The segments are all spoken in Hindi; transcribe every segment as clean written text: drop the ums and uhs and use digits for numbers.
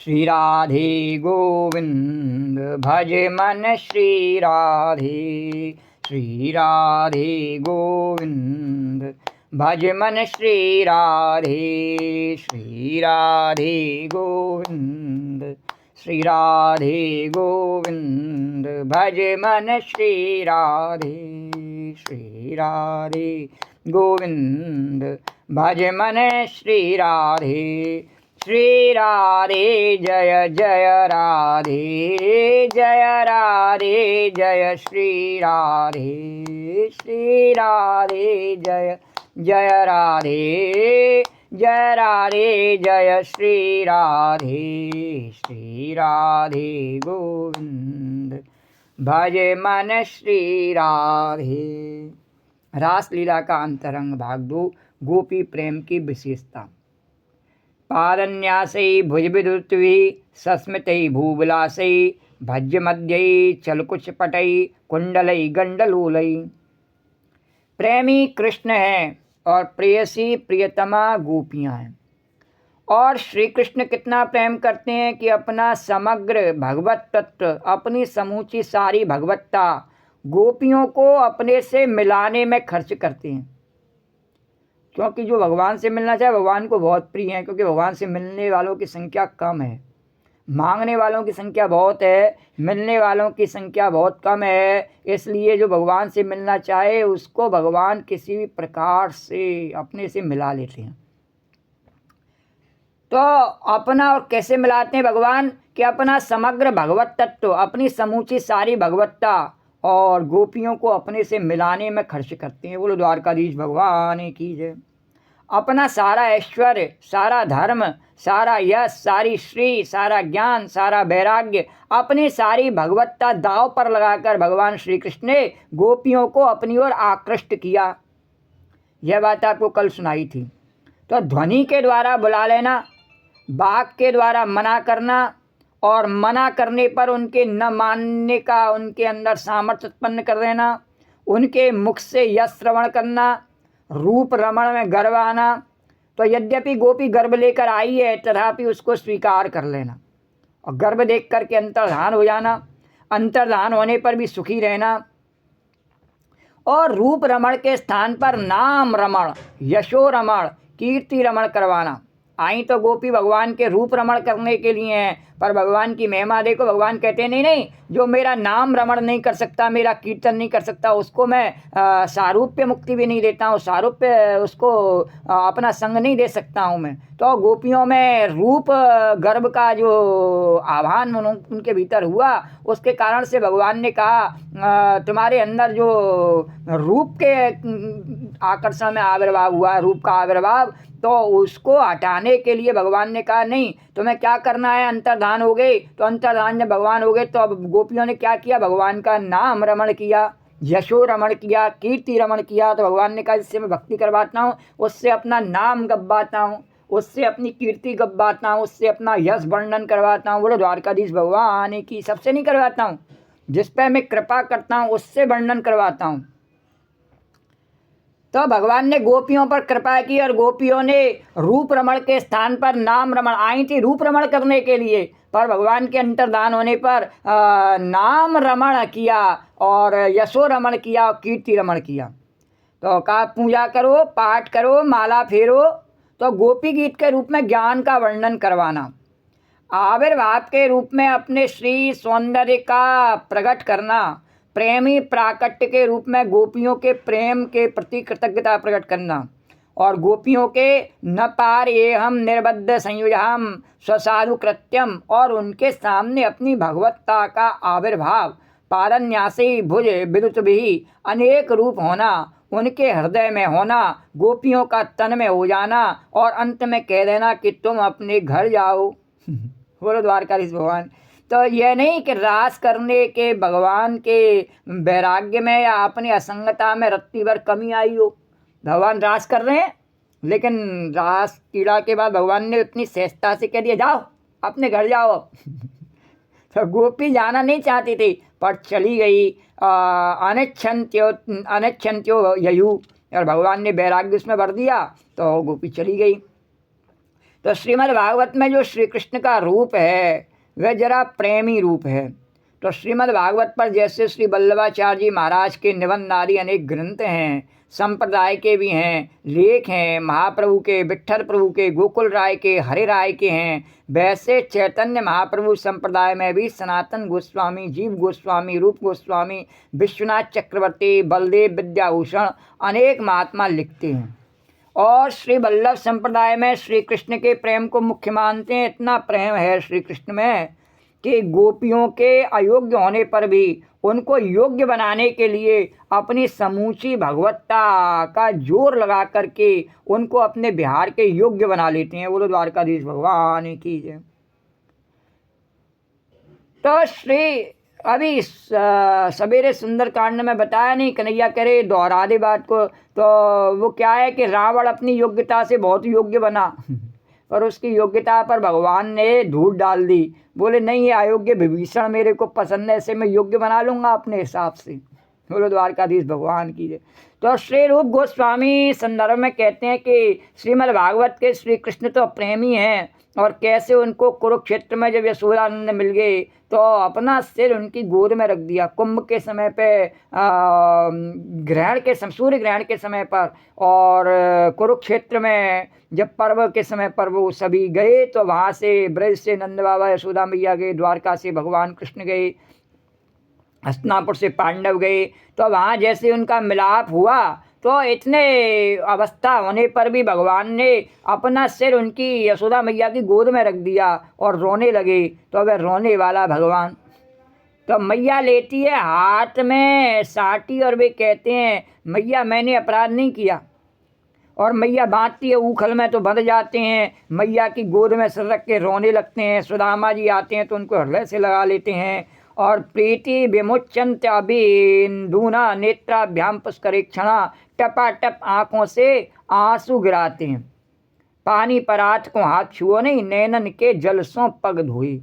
श्री राधे गोविंद भज मन श्री राधे, श्री राधे गोविंद भज मन श्री राधे, श्री राधे गोविंद, श्री राधे गोविंद भज मन श्री राधे, श्री राधे गोविंद भज मन श्री राधे, श्री राधे जय जय राधे, जय राधे जय श्री राधे, श्री राधे जय जय राधे, जय राधे जय श्री राधे, श्री राधे गोविंद भज मन श्री राधे। रासलीला का अंतरंग भाग 2, गोपी प्रेम की विशेषता। पादन्यासै भुजविधुत्वी सस्मितै भूविलासै भज्य मध्यै चलकुचपटै कुंडलै गंडलोलै। प्रेमी कृष्ण है और प्रेयसी प्रियतमा गोपियां हैं। और श्री कृष्ण कितना प्रेम करते हैं कि अपना समग्र भगवत तत्व, अपनी समूची सारी भगवत्ता गोपियों को अपने से मिलाने में खर्च करते हैं। क्योंकि जो भगवान से मिलना चाहे भगवान को बहुत प्रिय है, क्योंकि भगवान से मिलने वालों की संख्या कम है, मांगने वालों की संख्या बहुत है, मिलने वालों की संख्या बहुत कम है। इसलिए जो भगवान से मिलना चाहे उसको भगवान किसी भी प्रकार से अपने से मिला लेते हैं। तो अपना और कैसे मिलाते हैं भगवान कि अपना समग्र भगवत तत्व, अपनी समूची सारी भगवत्ता और गोपियों को अपने से मिलाने में खर्च करते हैं। बोलो द्वारकाधीश भगवान की जय। अपना सारा ऐश्वर्य, सारा धर्म, सारा यश, सारी श्री, सारा ज्ञान, सारा वैराग्य, अपनी सारी भगवत्ता दांव पर लगाकर भगवान श्री कृष्ण ने गोपियों को अपनी ओर आकृष्ट किया। यह बात आपको कल सुनाई थी। तो ध्वनि के द्वारा बुला लेना, वाक के द्वारा मना करना और मना करने पर उनके न मानने का उनके अंदर सामर्थ्य उत्पन्न कर देना, उनके मुख से यश श्रवण करना, रूप रमण में गर्व आना। तो यद्यपि गोपी गर्भ लेकर आई है तथापि उसको स्वीकार कर लेना और गर्भ देख करके अंतर्धान हो जाना, अंतर्धान होने पर भी सुखी रहना और रूप रमण के स्थान पर नाम रमण, यशो रमण, कीर्ति रमण करवाना। आई तो गोपी भगवान के रूप रमण करने के लिए हैं, पर भगवान की महिमा देखो। भगवान कहते हैं नहीं नहीं, जो मेरा नाम रमण नहीं कर सकता, मेरा कीर्तन नहीं कर सकता, उसको मैं सारूप्य मुक्ति भी नहीं देता हूँ, सारूप्य उसको अपना संग नहीं दे सकता हूँ मैं। तो गोपियों में रूप गर्भ का जो आह्वान उनके भीतर हुआ, उसके कारण से भगवान ने कहा तुम्हारे अंदर जो रूप के आकर्षण में आविर्भाव हुआ, रूप का आविर्भाव, तो उसको हटाने के लिए भगवान ने कहा नहीं, तुम्हें क्या करना है, अंतर्धान हो गए। तो अंतर्धान जब भगवान हो गए तो अब गोपियों ने क्या किया, भगवान का नाम रमण किया, यशो रमण किया, कीर्ति रमण किया। तो भगवान ने कहा जिससे मैं भक्ति करवाता हूँ उससे अपना नाम गब्बाता हूँ, उससे अपनी कीर्ति गब्बाता हूँ, उससे अपना यश वर्णन करवाता हूँ। बोलो द्वारकाधीश भगवान की। सबसे नहीं करवाता हूँ, जिस पर मैं कृपा करता हूँ उससे वर्णन करवाता हूँ। तो भगवान ने गोपियों पर कृपा की और गोपियों ने रूप रमण के स्थान पर नाम रमण, आई थी रूप रमण करने के लिए, पर भगवान के अंतर्धान होने पर नाम रमण किया और यशो रमण किया और कीर्ति रमण किया। तो कहा पूजा करो, पाठ करो, माला फेरो। तो गोपी गीत के रूप में ज्ञान का वर्णन करवाना, आविर्भाव के रूप में अपने श्री सौंदर्य का प्रकट करना, प्रेमी प्राकट्य के रूप में गोपियों के प्रेम के प्रति कृतज्ञता प्रकट करना और गोपियों के न पार ये हम निर्बद्ध संयुजाम स्वसाधु कृत्यम, और उनके सामने अपनी भगवत्ता का आविर्भाव, पारन्यासी भुज विद्युत भी अनेक रूप होना, उनके हृदय में होना, गोपियों का तन में हो जाना और अंत में कह देना कि तुम अपने घर जाओ। बोलो द्वारकाधीश भगवान। तो यह नहीं कि रास करने के भगवान के वैराग्य में या अपनी असंगता में रत्ती भर कमी आई हो। भगवान रास कर रहे हैं, लेकिन रास क्रीड़ा के बाद भगवान ने इतनी सहजता से कह दिया जाओ अपने घर जाओ। तो गोपी जाना नहीं चाहती थी पर चली गई। अनिच्छन्त्यो ययु, और भगवान ने वैराग्य उसमें भर दिया तो गोपी चली गई। तो श्रीमद् भागवत में जो श्री कृष्ण का रूप है वह जरा प्रेमी रूप है। तो श्रीमद् भागवत पर जैसे श्री वल्लभाचार्य जी महाराज के निबंध आदि अनेक ग्रंथ हैं, संप्रदाय के भी हैं, लेख हैं, महाप्रभु के, विट्ठल प्रभु के, गोकुल राय के, हरे राय के हैं, वैसे चैतन्य महाप्रभु संप्रदाय में भी सनातन गोस्वामी, जीव गोस्वामी, रूप गोस्वामी, विश्वनाथ चक्रवर्ती, बलदेव विद्याभूषण अनेक महात्मा लिखते हैं। और श्री वल्लभ संप्रदाय में श्री कृष्ण के प्रेम को मुख्य मानते हैं। इतना प्रेम है श्री कृष्ण में कि गोपियों के अयोग्य होने पर भी उनको योग्य बनाने के लिए अपनी समूची भगवत्ता का जोर लगा करके उनको अपने बिहार के योग्य बना लेते हैं। बोलो द्वारकाधीश भगवान की जय। तो श्री अभी सवेरे सुंदरकांड में बताया नहीं, कन्हैया करे दोहरा दे बात को। तो वो क्या है कि रावण अपनी योग्यता से बहुत योग्य बना पर उसकी योग्यता पर भगवान ने धूल डाल दी। बोले नहीं, ये अयोग्य विभीषण मेरे को पसंद है, इसे मैं योग्य बना लूँगा अपने हिसाब से। बोलो द्वारकाधीश भगवान की जय। तो श्री रूप गोस्वामी संदर्भ में कहते हैं कि श्रीमद् भागवत के श्री कृष्ण तो प्रेमी हैं और कैसे उनको कुरुक्षेत्र में जब यशोदानंद मिल गए तो अपना सिर उनकी गोद में रख दिया। कुंभ के समय पे ग्रहण के सूर्य ग्रहण के समय पर, और कुरुक्षेत्र में जब पर्व के समय पर वो सभी गए तो वहाँ से ब्रज से नंद बाबा यशोदा मैया गए, द्वारका से भगवान कृष्ण गए, हस्तिनापुर से पांडव गए। तो वहाँ जैसे उनका मिलाप हुआ तो इतने अवस्था होने पर भी भगवान ने अपना सिर उनकी यशोदा मैया की गोद में रख दिया और रोने लगे। तो वह रोने वाला भगवान, तो मैया लेती है हाथ में साटी और वे कहते हैं मैया मैंने अपराध नहीं किया, और मैया बांधती है ऊखल में तो बंध जाते हैं, मैया की गोद में सिर रख के रोने लगते हैं। सुदामा जी आते हैं तो उनको हृदय से लगा लेते हैं और प्रीति विमुच्यंत अभिन्दूना नेत्राभ्याम पुष्करेक्षणा, टपाटप आँखों से आंसू गिराते हैं। पानी परात को हाथ छुओ नहीं, नैनन के जल सो पग धोई।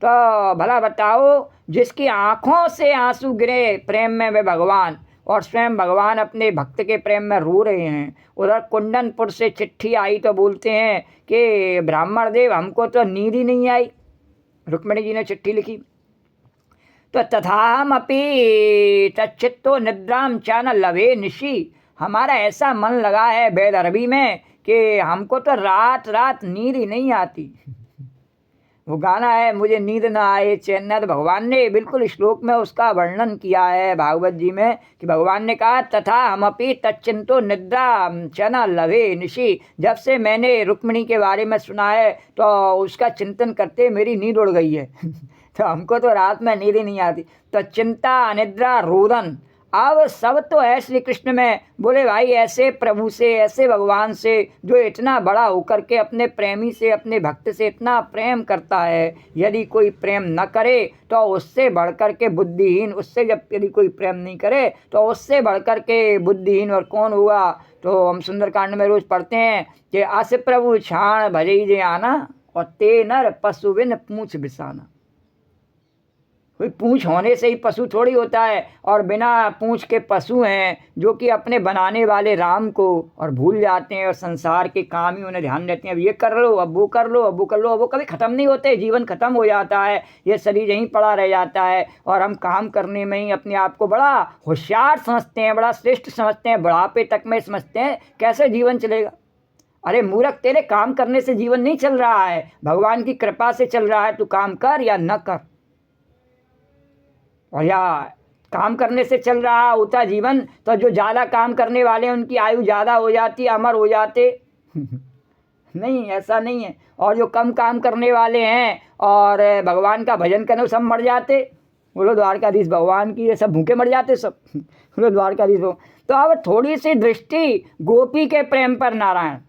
तो भला बताओ, जिसकी आँखों से आंसू गिरे प्रेम में वे भगवान, और स्वयं भगवान अपने भक्त के प्रेम में रो रहे हैं। उधर कुंदनपुर से चिट्ठी आई तो बोलते हैं कि ब्राह्मण देव हमको तो नींद ही नहीं आई। रुक्मिणी जी ने चिट्ठी लिखी तो तथाहम अपि तच्चित्तो निद्राम च न लवे निशि, हमारा ऐसा मन लगा है वेद अरबी में कि हमको तो रात रात नींद ही नहीं आती। वो गाना है मुझे नींद ना आए चैन न, तो भगवान ने बिल्कुल श्लोक में उसका वर्णन किया है भागवत जी में कि भगवान ने कहा तथा हमपि तच्चिंतो निद्रा च न लवे निशि। जब से मैंने रुक्मिणी के बारे में सुना है तो उसका चिंतन करते मेरी नींद उड़ गई है तो हमको तो रात में नींद ही नहीं आती। तो चिंता अनिद्रा रोदन, अब सब तो है श्री कृष्ण में। बोले भाई ऐसे प्रभु से, ऐसे भगवान से जो इतना बड़ा होकर के अपने प्रेमी से, अपने भक्त से इतना प्रेम करता है, यदि कोई प्रेम न करे तो उससे बढ़कर के बुद्धिहीन, उससे जब यदि कोई प्रेम नहीं करे तो उससे बढ़कर के बुद्धिहीन और कौन हुआ। तो हम सुंदरकांड में रोज पढ़ते हैं कि अस प्रभु छाण भजई जे आना और ते नर पशु बिन पूछ बिसाना। कोई पूंछ होने से ही पशु थोड़ी होता है, और बिना पूंछ के पशु हैं जो कि अपने बनाने वाले राम को और भूल जाते हैं और संसार के काम ही उन्हें ध्यान देते हैं। अब ये कर लो, अब वो कर लो, अब वो कर लो, अब वो कभी ख़त्म नहीं होते। जीवन ख़त्म हो जाता है, ये शरीर यहीं पड़ा रह जाता है और हम काम करने में ही अपने आप को बड़ा होशियार समझते हैं, बड़ा श्रेष्ठ समझते हैं, बुढ़ापे तक में समझते हैं कैसे जीवन चलेगा। अरे मूर्ख, तेरे काम करने से जीवन नहीं चल रहा है, भगवान की कृपा से चल रहा है। तू काम कर या न कर, और या काम करने से चल रहा होता जीवन तो जो ज़्यादा काम करने वाले हैं उनकी आयु ज़्यादा हो जाती, अमर हो जाते नहीं, ऐसा नहीं है। और जो कम काम करने वाले हैं और भगवान का भजन करने सब मर जाते। बोलो द्वारकाधीश भगवान की, ये सब भूखे मर जाते सब बोलो द्वारकाधीश। तो अब थोड़ी सी दृष्टि गोपी के प्रेम पर। नारायण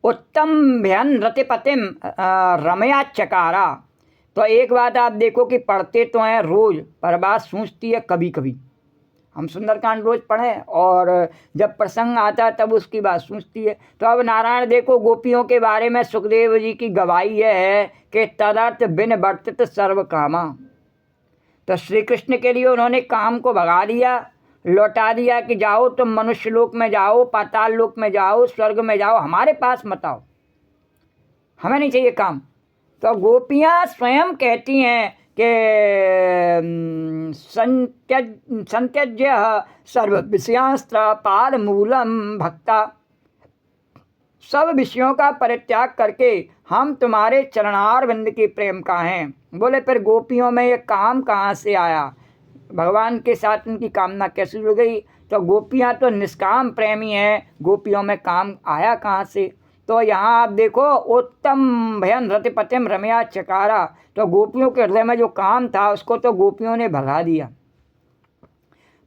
उत्तम भयन रतिपतिम रमया चकारा। तो एक बात आप देखो कि पढ़ते तो हैं रोज़, पर बात सूझती है कभी कभी। हम सुंदरकांड रोज़ पढ़ें और जब प्रसंग आता है तब उसकी बात सूझती है। तो अब नारायण देखो, गोपियों के बारे में सुखदेव जी की गवाही यह है कि तदर्थ बिन वर्तित सर्व कामा। तो श्री कृष्ण के लिए उन्होंने काम को भगा दिया, लौटा दिया कि जाओ तुम मनुष्य लोक में जाओ, पाताल लोक में जाओ, स्वर्ग में जाओ, हमारे पास मत आओ। हमें नहीं चाहिए काम। तो गोपियाँ स्वयं कहती हैं कि संत्यज्य सर्व विषयांस्त्र पाद मूलम भक्ता, सब विषयों का परित्याग करके हम तुम्हारे चरणार बिंद की प्रेम का हैं। बोले फिर गोपियों में ये काम कहाँ से आया, भगवान के साथ उनकी कामना कैसे जुड़ गई? तो गोपियाँ तो निष्काम प्रेमी हैं, गोपियों में काम आया कहाँ से? तो यहाँ आप देखो, उत्तम भयन रतिपतिम रमया चकारा, तो गोपियों के हृदय में जो काम था उसको तो गोपियों ने भगा दिया,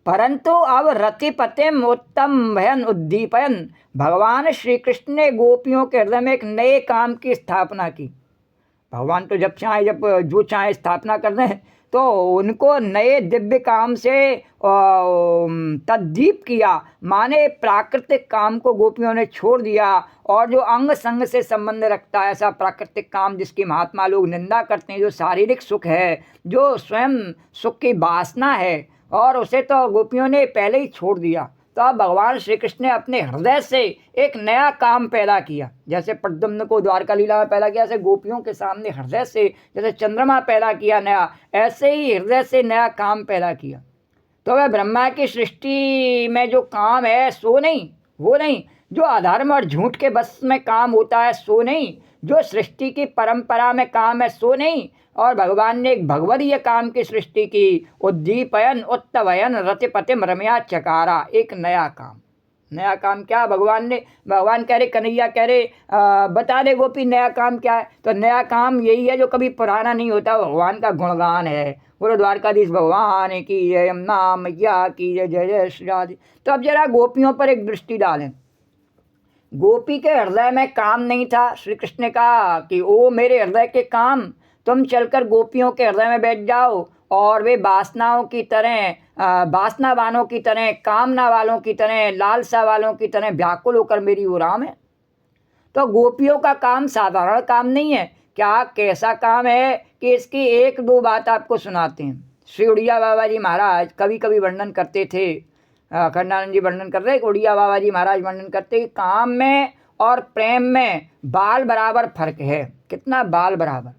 परंतु अब रतिपतिम उत्तम भयन उद्दीपयन, भगवान श्री कृष्ण ने गोपियों के हृदय में एक नए काम की स्थापना की। भगवान तो जब जो चाहे स्थापना कर दें, तो उनको नए दिव्य काम से तद्दीप किया, माने प्राकृतिक काम को गोपियों ने छोड़ दिया, और जो अंग संग से संबंध रखता है ऐसा प्राकृतिक काम जिसकी महात्मा लोग निंदा करते हैं, जो शारीरिक सुख है, जो स्वयं सुख की वासना है, और उसे तो गोपियों ने पहले ही छोड़ दिया। तो अब भगवान श्री कृष्ण ने अपने हृदय से एक नया काम पैदा किया, जैसे प्रद्युम्न को द्वारका लीला में पैदा किया, ऐसे गोपियों के सामने हृदय से जैसे चंद्रमा पैदा किया नया, ऐसे ही हृदय से नया काम पैदा किया। तो वह ब्रह्मा की सृष्टि में जो काम है सो नहीं, वो नहीं, जो अधर्म और झूठ के बस में काम होता है सो नहीं, जो सृष्टि की परंपरा में काम है सो नहीं, और भगवान ने एक भगवदीय काम की सृष्टि की, उद्दीपयन उत्तवयन रतिपतिम रमया चकारा, एक नया काम। नया काम क्या? भगवान कह रहे, कन्हैया कह रहे बता दे गोपी नया काम क्या है? तो नया काम यही है जो कभी पुराना नहीं होता, भगवान का गुणगान है। बोलो द्वारकाधीश भगवान की जय, यमुना मैया की जय, जय जय श्री राधे। तो अब जरा गोपियों पर एक दृष्टि डालें। गोपी के हृदय में काम नहीं था। श्री कृष्ण ने कहा कि ओ मेरे हृदय के काम, तुम चलकर गोपियों के हृदय में बैठ जाओ, और वे वासनाओं की तरह, वासनावानों की तरह, कामना वालों की तरह, लालसा वालों की तरह व्याकुल होकर मेरी ओर आए। तो गोपियों का काम साधारण काम नहीं है। क्या कैसा काम है कि इसकी एक दो बात आपको सुनाते हैं। श्री उड़िया बाबा जी महाराज कभी कभी वर्णन करते थे, खंडानंद जी वर्णन कर रहे, उड़िया बाबा जी महाराज वर्णन करते कि काम में और प्रेम में बाल बराबर फर्क है। कितना बाल बराबर?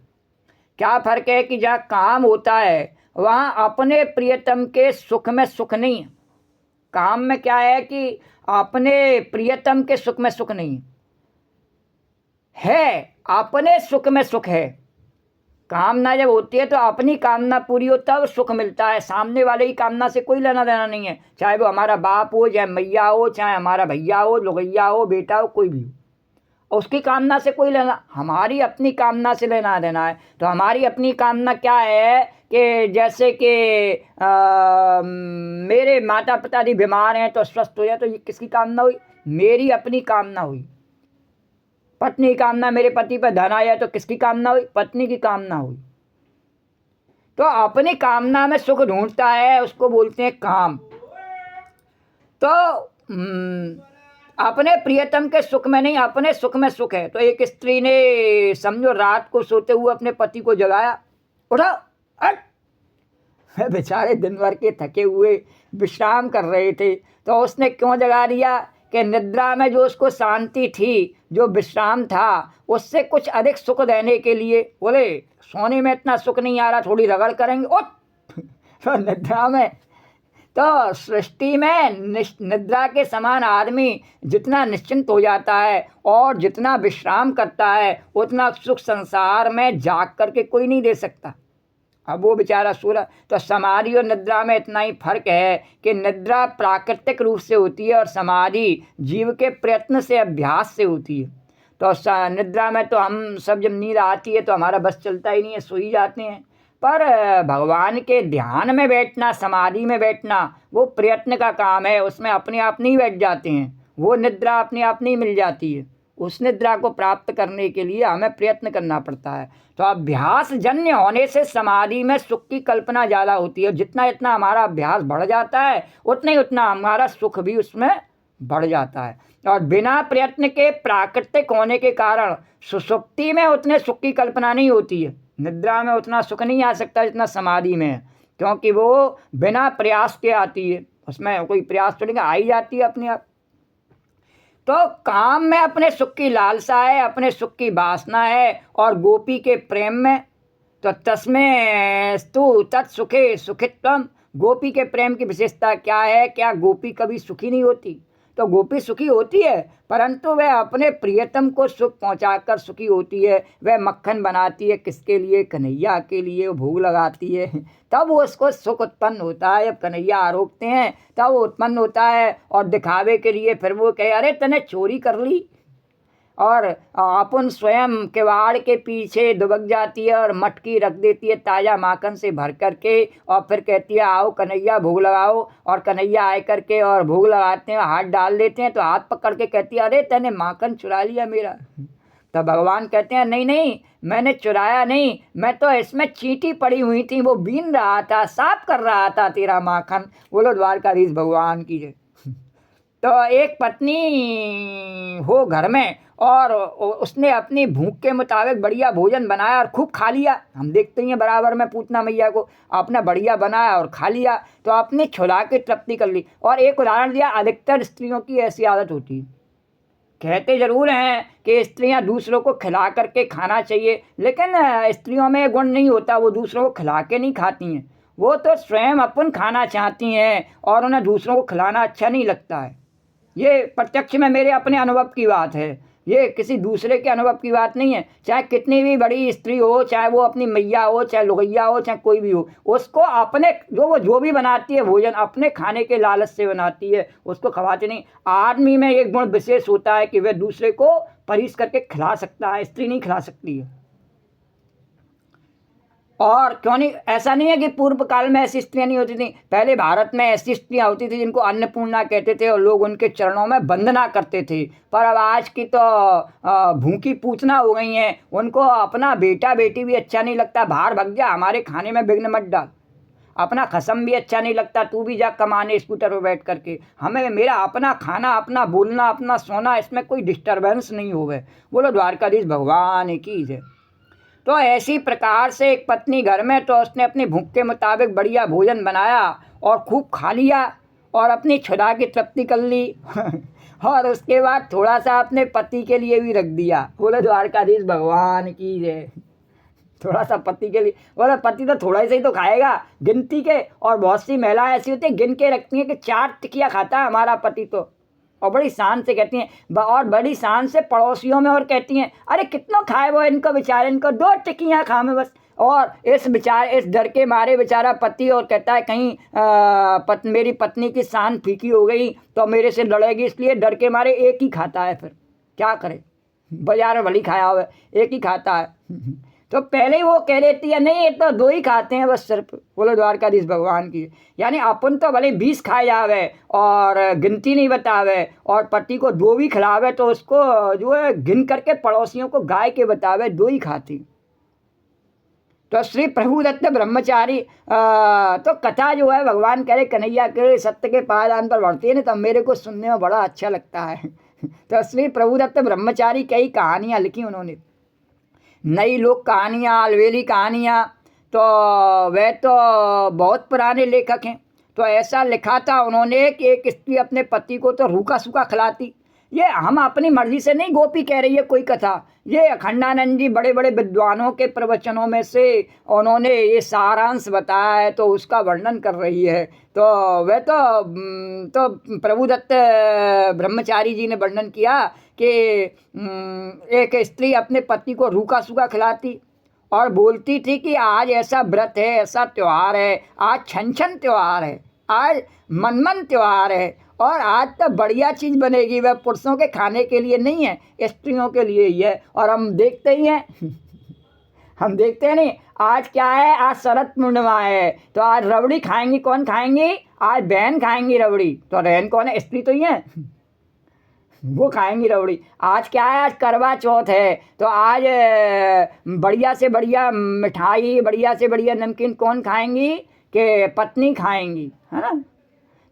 क्या फर्क है कि जहाँ काम होता है वहाँ अपने प्रियतम के सुख में सुख नहीं है। काम में क्या है कि अपने प्रियतम के सुख में सुख नहीं है, अपने सुख में सुख है। कामना जब होती है तो अपनी कामना पूरी हो तब सुख मिलता है, सामने वाले की कामना से कोई लेना देना नहीं है, चाहे वो हमारा बाप हो, चाहे मैया हो, चाहे हमारा भैया हो, लुगैया हो, बेटा हो, कोई भी हो, उसकी कामना से कोई लेना, हमारी अपनी कामना से लेना देना है। तो हमारी अपनी कामना क्या है कि जैसे कि मेरे माता पिता भी बीमार हैं तो स्वस्थ हो जाए, तो ये किसकी कामना हुई? मेरी अपनी कामना हुई। पत्नी की कामना, मेरे पति पर धन आ जाए तो किसकी कामना हुई? पत्नी की कामना हुई। तो अपनी कामना में सुख ढूंढता है, उसको बोलते हैं काम। तो अपने प्रियतम के सुख में नहीं, अपने सुख में सुख है। तो एक स्त्री ने समझो रात को सोते हुए अपने पति को जगाया, उठो हट। बेचारे दिन भर के थके हुए विश्राम कर रहे थे, तो उसने क्यों जगा दिया कि निद्रा में जो उसको शांति थी, जो विश्राम था, उससे कुछ अधिक सुख देने के लिए बोले सोने में इतना सुख नहीं आ रहा, थोड़ी रगड़ करेंगे, उठ। तो निद्रा में, तो सृष्टि में निद्रा के समान आदमी जितना निश्चिंत हो जाता है और जितना विश्राम करता है, उतना सुख संसार में जाग करके कोई नहीं दे सकता। अब वो बेचारा सो रहा। तो समाधि और निद्रा में इतना ही फर्क है कि निद्रा प्राकृतिक रूप से होती है और समाधि जीव के प्रयत्न से, अभ्यास से होती है। तो निद्रा में तो हम सब जब नींद आती है तो हमारा बस चलता ही नहीं है, सो ही जाते हैं। पर भगवान के ध्यान में बैठना, समाधि में बैठना, वो प्रयत्न का काम है, उसमें अपने आप नहीं बैठ जाते हैं, वो निद्रा अपने आप नहीं मिल जाती है। उस निद्रा को प्राप्त करने के लिए हमें प्रयत्न करना पड़ता है। तो अभ्यास जन्य होने से समाधि में सुख की कल्पना ज़्यादा होती है। जितना इतना हमारा अभ्यास बढ़ जाता है उतना ही उतना हमारा सुख भी उसमें बढ़ जाता है। और बिना प्रयत्न के प्राकृतिक होने के कारण सुषुप्ति में उतने सुख की कल्पना नहीं होती है। निद्रा में उतना सुख नहीं आ सकता जितना समाधि में है, क्योंकि वो बिना प्रयास के आती है, उसमें कोई प्रयास थोड़ी, आ ही जाती है अपने आप। तो काम में अपने सुख की लालसा है, अपने सुख की वासना है, और गोपी के प्रेम में तो तस्मेस्तु तत्सुखे सुखित्वम। गोपी के प्रेम की विशेषता क्या है? क्या गोपी कभी सुखी नहीं होती? तो गोपी सुखी होती है, परंतु वह अपने प्रियतम को सुख पहुंचाकर सुखी होती है। वह मक्खन बनाती है, किसके लिए? कन्हैया के लिए। वो भोग लगाती है, तब वो उसको सुख उत्पन्न होता है। जब कन्हैया आरोपते हैं तब वो उत्पन्न होता है, और दिखावे के लिए फिर वो कहे अरे तने चोरी कर ली, और अपन स्वयं किवाड़ के पीछे दुबक जाती है और मटकी रख देती है ताज़ा माखन से भर करके, और फिर कहती है आओ कन्हैया भोग लगाओ। और कन्हैया आए करके और भोग लगाते हैं, हाथ डाल देते हैं, तो हाथ पकड़ के कहती है अरे तैने माखन चुरा लिया मेरा। तब भगवान कहते हैं नहीं नहीं, मैंने चुराया नहीं, मैं तो इसमें चींटी पड़ी हुई थी, वो बीन रहा था, साफ कर रहा था तेरा माखन। बोलो द्वारकाधीश भगवान की जय। तो एक पत्नी हो घर में, और उसने अपनी भूख के मुताबिक बढ़िया भोजन बनाया और खूब खा लिया। हम देखते हैं बराबर में पूतना मैया को, अपना बढ़िया बनाया और खा लिया, तो अपनी छुला के तृप्ति कर ली। और एक उदाहरण दिया, अधिकतर स्त्रियों की ऐसी आदत होती है। कहते जरूर हैं कि स्त्रियां दूसरों को खिला करके खाना चाहिए, लेकिन स्त्रियों में गुण नहीं होता, वो दूसरों को खिला के नहीं खाती हैं। वो तो स्वयं अपन खाना चाहती हैं, और उन्हें दूसरों को खिलाना अच्छा नहीं लगता है। ये प्रत्यक्ष में मेरे अपने अनुभव की बात है, ये किसी दूसरे के अनुभव की बात नहीं है। चाहे कितनी भी बड़ी स्त्री हो, चाहे वो अपनी मैया हो, चाहे लुगैया हो, चाहे कोई भी हो, उसको अपने जो भी बनाती है भोजन अपने खाने के लालच से बनाती है, उसको खवाती नहीं। आदमी में एक गुण विशेष होता है कि वह दूसरे को परीस करके खिला सकता है, स्त्री नहीं खिला सकती है। और क्यों नहीं? ऐसा नहीं है कि पूर्व काल में ऐसी स्त्रियां नहीं होती थी। पहले भारत में ऐसी स्त्रियां होती थी जिनको अन्नपूर्णा कहते थे, और लोग उनके चरणों में वंदना करते थे। पर अब आज की तो भूखी पूतना हो गई हैं, उनको अपना बेटा बेटी भी अच्छा नहीं लगता। बाहर भग जा, हमारे खाने में विघ्न मत डाल। अपना खसम भी अच्छा नहीं लगता, तू भी जा कमाने स्कूटर पर बैठ करके। हमें मेरा अपना खाना, अपना बोलना, अपना सोना, इसमें कोई डिस्टर्बेंस नहीं होवे। बोलो द्वारकाधीश भगवान की जय। तो ऐसी प्रकार से एक पत्नी घर में, तो उसने अपनी भूख के मुताबिक बढ़िया भोजन बनाया और खूब खा लिया, और अपनी क्षुधा की तृप्ति कर ली और उसके बाद थोड़ा सा अपने पति के लिए भी रख दिया। बोले द्वारकाधीश भगवान की जय। थोड़ा सा पति के लिए, बोले पति तो थोड़ा ही सही तो खाएगा गिनती के। और बहुत सी महिलाएं ऐसी होती है गिन के रखती हैं कि 4 टिकिया खाता है हमारा पति तो, और बड़ी शान से कहती हैं, और बड़ी शान से पड़ोसियों में और कहती हैं अरे कितना खाए वो इनको, बेचारे इनको 2 टिकियाँ खा में बस। और इस डर के मारे बेचारा पति और कहता है कहीं मेरी पत्नी की शान फीकी हो गई तो मेरे से लड़ेगी, इसलिए डर के मारे एक ही खाता है। फिर क्या करे, बाजार में भली खाया हुआ एक ही खाता है तो पहले ही वो कह देती है नहीं ये तो 2 ही खाते हैं बस सिर्फ। बोलो द्वारकाधीश भगवान की। यानी अपन तो भले 20 खाए जावे और गिनती नहीं बतावे, और पति को 2 भी खिलावे तो उसको जो है गिन करके पड़ोसियों को गाय के बतावे 2 ही खाती। तो श्री प्रभुदत्त ब्रह्मचारी तो कथा जो है भगवान कह रहे कन्हैया के सत्य के पायदान पर बढ़ती है ना, तो मेरे को सुनने में बड़ा अच्छा लगता है तो श्री प्रभुदत्त ब्रह्मचारी कई कहानियाँ लिखी उन्होंने, नई लोक कहानियाँ, अलवेली कहानियाँ। तो वह तो बहुत पुराने लेखक हैं। तो ऐसा लिखा था उन्होंने कि एक स्त्री अपने पति को तो रूखा सूखा खिलाती। ये हम अपनी मर्जी से नहीं गोपी कह रही है कोई कथा, ये अखंडानंद जी बड़े बड़े विद्वानों के प्रवचनों में से उन्होंने ये सारांश बताया है, तो उसका वर्णन कर रही है। तो वह तो प्रभुदत्त ब्रह्मचारी जी ने वर्णन किया कि एक स्त्री अपने पति को रूखा सूखा खिलाती और बोलती थी कि आज ऐसा व्रत है, ऐसा त्यौहार है, आज छन छन त्यौहार है, आज मन मन त्यौहार है, और आज तो बढ़िया चीज़ बनेगी। वह पुरुषों के खाने के लिए नहीं है, स्त्रियों के लिए ही है। और हम देखते ही हैं हम देखते हैं नहीं, आज क्या है, आज शरद पूर्णिमा है, तो आज रबड़ी खाएंगी। कौन खाएंगी? आज बहन खाएंगी रबड़ी। तो बहन कौन है? स्त्री तो ही है वो खाएंगी रबड़ी। आज क्या है? आज करवा चौथ है, तो आज बढ़िया से बढ़िया मिठाई, बढ़िया से बढ़िया नमकीन कौन खाएंगी? कि पत्नी खाएंगी, है ना।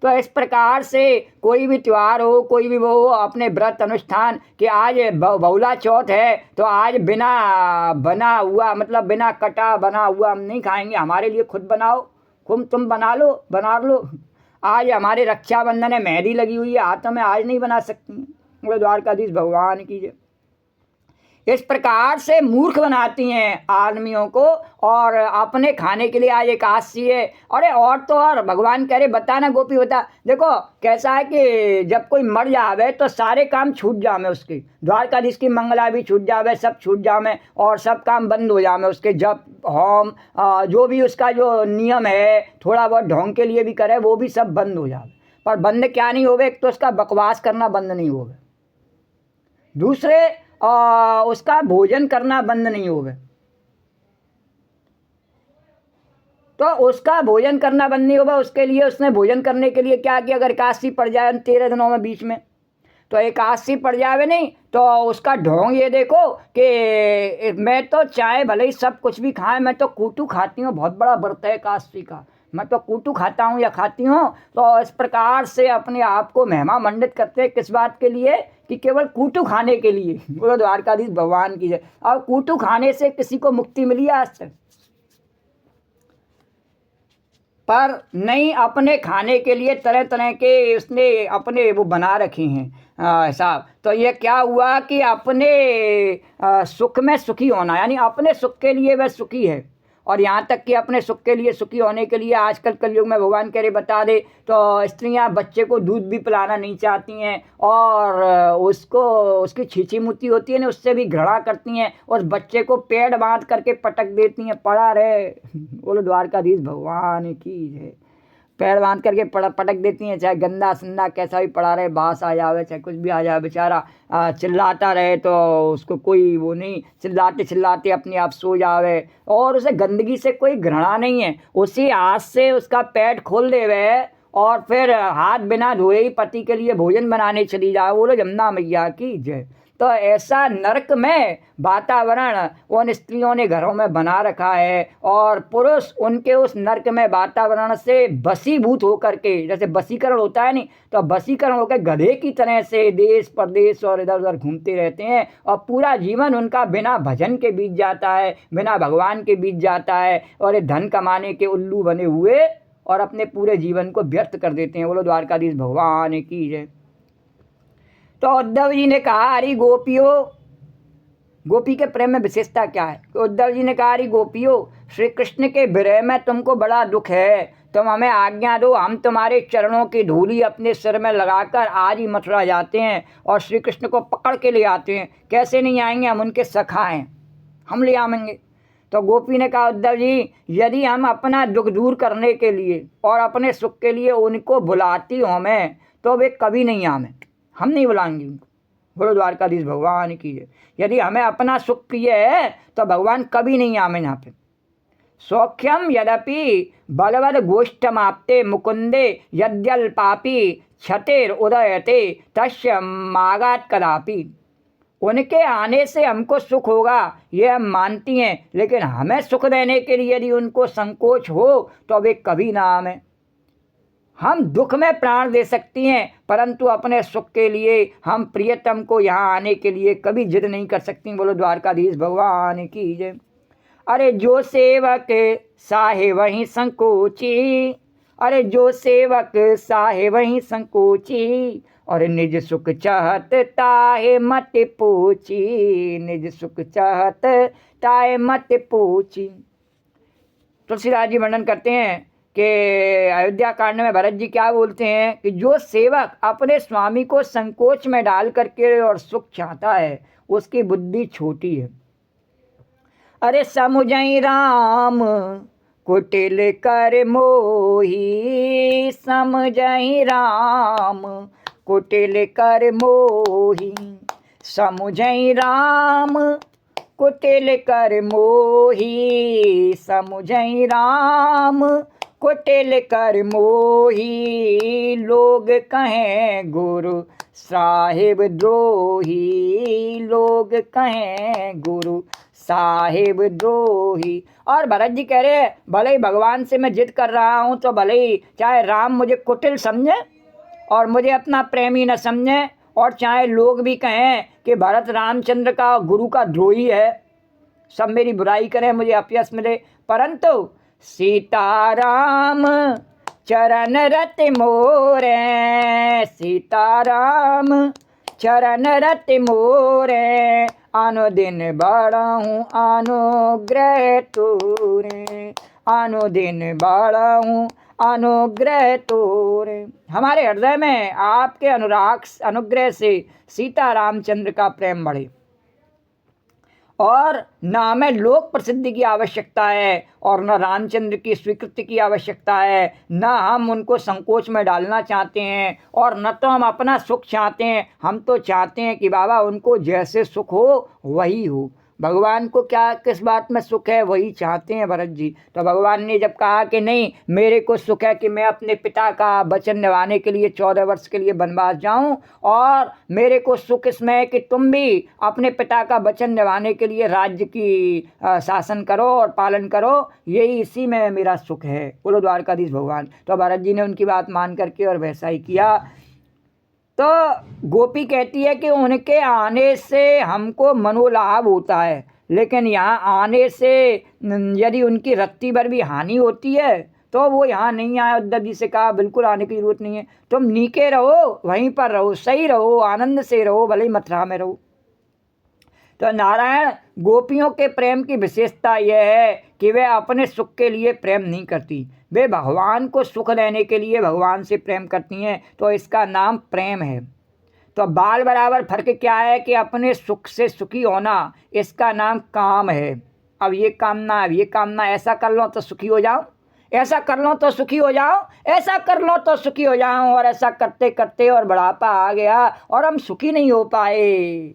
तो इस प्रकार से कोई भी त्यौहार हो, कोई भी वो हो, अपने व्रत अनुष्ठान कि आज बहुला चौथ है तो आज बिना बना हुआ, मतलब बिना कटा बना हुआ हम नहीं खाएंगे, हमारे लिए खुद बनाओ, तुम बना लो। आज हमारे रक्षाबंधन है, मेहंदी लगी हुई है हाथों में, आज नहीं बना सकती, बोले द्वारकाधीश भगवान की जय। इस प्रकार से मूर्ख बनाती हैं आदमियों को, और अपने खाने के लिए आज एकादशी है। अरे और तो और भगवान कह रहे बता ना गोपी बता, देखो कैसा है कि जब कोई मर जावे तो सारे काम छूट जावे उसके, द्वारकाधीश की मंगला भी छूट जावे, सब छूट जावे और सब काम बंद हो जावे उसके, जब होम जो भी उसका जो नियम है थोड़ा बहुत ढोंग के लिए भी करे वो भी सब बंद हो जावे। पर बंद क्या नहीं होवे, एक तो उसका बकवास करना बंद नहीं होवे, दूसरे उसका भोजन करना बंद नहीं होवे। तो उसका भोजन करना बंद नहीं होगा, उसके लिए उसने भोजन करने के लिए क्या किया, अगर एकादशी पड़ जाए 13 दिनों में बीच में, तो एकादशी पड़ जावे नहीं तो उसका ढोंग ये देखो कि मैं तो चाहे भले ही सब कुछ भी खाएं, मैं तो कूटू खाती हूँ, बहुत बड़ा व्रत है एकादशी का, मैं तो कूटू खाता हूँ या खाती हूँ। तो इस प्रकार से अपने आप को महिमा मंडित करते हैं, किस बात के लिए कि केवल कूटू खाने के लिए। बोलो द्वारकाधीश भगवान की जय। और कूटू खाने से किसी को मुक्ति मिली आज तक? पर नहीं, अपने खाने के लिए तरह तरह के उसने अपने वो बना रखे हैं हिसाब। तो ये क्या हुआ कि अपने सुख में सुखी होना, यानी अपने सुख के लिए वह सुखी है, और यहाँ तक कि अपने सुख के लिए सुखी होने के लिए आजकल कलयुग में भगवान कह रहे बता दे तो स्त्रियाँ बच्चे को दूध भी पिलाना नहीं चाहती हैं, और उसको उसकी छींची मुती होती है ना उससे भी घृणा करती हैं, और बच्चे को पेड़ बांध करके पटक देती हैं, पड़ा रहे। बोलो द्वारकाधीश भगवान की है। पैर बांध करके पटक देती हैं, चाहे गंदा संदा कैसा भी पड़ा रहे, बास आ जावे चाहे कुछ भी आ जाए, बेचारा चिल्लाता रहे तो उसको कोई वो नहीं, चिल्लाते चिल्लाते अपने आप सो जावे, और उसे गंदगी से कोई घृणा नहीं है, उसी हाथ से उसका पेट खोल देवे और फिर हाथ बिना धोए ही पति के लिए भोजन बनाने चली जाए। बोलो यमुना मैया की जय। तो ऐसा नरक में वातावरण उन स्त्रियों ने घरों में बना रखा है, और पुरुष उनके उस नरक में वातावरण से बसीभूत होकर के, जैसे बसीकरण होता है नहीं, तो बसीकरण होकर गधे की तरह से देश प्रदेश और इधर उधर घूमते रहते हैं, और पूरा जीवन उनका बिना भजन के बीत जाता है, बिना भगवान के बीत जाता है, और ये धन कमाने के उल्लू बने हुए और अपने पूरे जीवन को व्यर्थ कर देते हैं। बोलो द्वारकाधीश भगवान की जय। तो उद्धव जी ने कहा अरे गोपियों, गोपी के प्रेम में विशेषता क्या है? तो उद्धव जी ने कहा अरे गोपियों, श्री कृष्ण के विरह में तुमको बड़ा दुख है, तुम हमें आज्ञा दो, हम तुम्हारे चरणों की धूली अपने सिर में लगाकर आज ही मथुरा जाते हैं और श्री कृष्ण को पकड़ के ले आते हैं। कैसे नहीं आएंगे, हम उनके सखा हैं, हम ले आएंगे। तो गोपी ने कहा उद्धव जी, यदि हम अपना दुख दूर करने के लिए और अपने सुख के लिए उनको बुलाती हो हमें, तो वे कभी नहीं आवे, हम नहीं बुलाएंगे उनको। बोलो द्वारकाधीश भगवान की है। यदि हमें अपना सुख प्रिय है तो भगवान कभी नहीं आवे यहाँ पे। सौख्यम यद्यपि बलवद गोष्ठमाप्ते मुकुंदे यद्यल पापी क्षतेर उदयते तस्य मागात कदापि। उनके आने से हमको सुख होगा ये हम मानती हैं, लेकिन हमें सुख देने के लिए यदि उनको संकोच हो तो वे कभी ना आवे। हम दुख में प्राण दे सकती हैं, परंतु अपने सुख के लिए हम प्रियतम को यहाँ आने के लिए कभी जिद नहीं कर सकती। बोलो द्वारकाधीश भगवान की जय। अरे जो सेवक साहे वहीं संकोची, अरे जो सेवक साहे वहीं संकोची, और निज सुख चाहत ताहे मत पूछी, निज सुख चाहत ताहे मत पूछी। तुलसीदास जी वर्णन करते हैं कि अयोध्या कांड में भरत जी क्या बोलते हैं कि जो सेवक अपने स्वामी को संकोच में डाल करके और सुख चाहता है उसकी बुद्धि छोटी है। अरे समुझई राम कुटिल कर मोही, समझई राम कुटिल कर मोही, समुझई राम कुटिल कर मोही, समुझई राम कुटिल कर मोही। लोग कहें गुरु साहिब द्रोही, लोग कहें गुरु साहिब द्रोही। और भरत जी कह रहे भले ही भगवान से मैं जिद कर रहा हूँ तो भले ही चाहे राम मुझे कुटिल समझे और मुझे अपना प्रेमी न समझे, और चाहे लोग भी कहें कि भरत रामचंद्र का गुरु का द्रोही है, सब मेरी बुराई करें, मुझे अपयश मिले, परंतु सीताराम चरण रत मोरे, सीताराम चरण रति मोरे, अनुदिन बढ़ाऊँ अनुग्रह तोरे, अनुदिन बढ़ाऊँ अनुग्रह तोरे। हमारे हृदय में आपके अनुग्रह से सीता रामचंद्र का प्रेम बढ़े, और न हमें लोक प्रसिद्धि की आवश्यकता है और न रामचंद्र की स्वीकृति की आवश्यकता है, न हम उनको संकोच में डालना चाहते हैं और न तो हम अपना सुख चाहते हैं। हम तो चाहते हैं कि बाबा उनको जैसे सुख हो वही हो। भगवान को क्या किस बात में सुख है वही चाहते हैं भरत जी। तो भगवान ने जब कहा कि नहीं, मेरे को सुख है कि मैं अपने पिता का वचन निभाने के लिए 14 वर्ष के लिए वनवास जाऊं, और मेरे को सुख इसमें है कि तुम भी अपने पिता का वचन निभाने के लिए राज्य की शासन करो और पालन करो, यही इसी में मेरा सुख है, बोलो द्वारकाधीश भगवान। तो भरत जी ने उनकी बात मान करके और वैसा ही किया। तो गोपी कहती है कि उनके आने से हमको मनोलाभ होता है, लेकिन यहाँ आने से यदि उनकी रत्ती भर भी हानि होती है तो वो यहाँ नहीं आए। उद्धव जी से कहा बिल्कुल आने की जरूरत नहीं है, तुम नीके रहो, वहीं पर रहो, सही रहो, आनंद से रहो, भले ही मथुरा में रहो। तो नारायण गोपियों के प्रेम की विशेषता यह है कि वे अपने सुख के लिए प्रेम नहीं करती, वे भगवान को सुख देने के लिए भगवान से प्रेम करती हैं, तो इसका नाम प्रेम है। तो बाल बराबर फर्क क्या है कि अपने सुख से सुखी होना, इसका नाम काम है। अब ये कामना, अब ये कामना, ऐसा कर लो तो सुखी हो जाओ, ऐसा कर लो तो सुखी हो जाओ, ऐसा कर लो तो सुखी हो जाओ, और ऐसा करते करते और बुढ़ापा आ गया और हम सुखी नहीं हो पाए।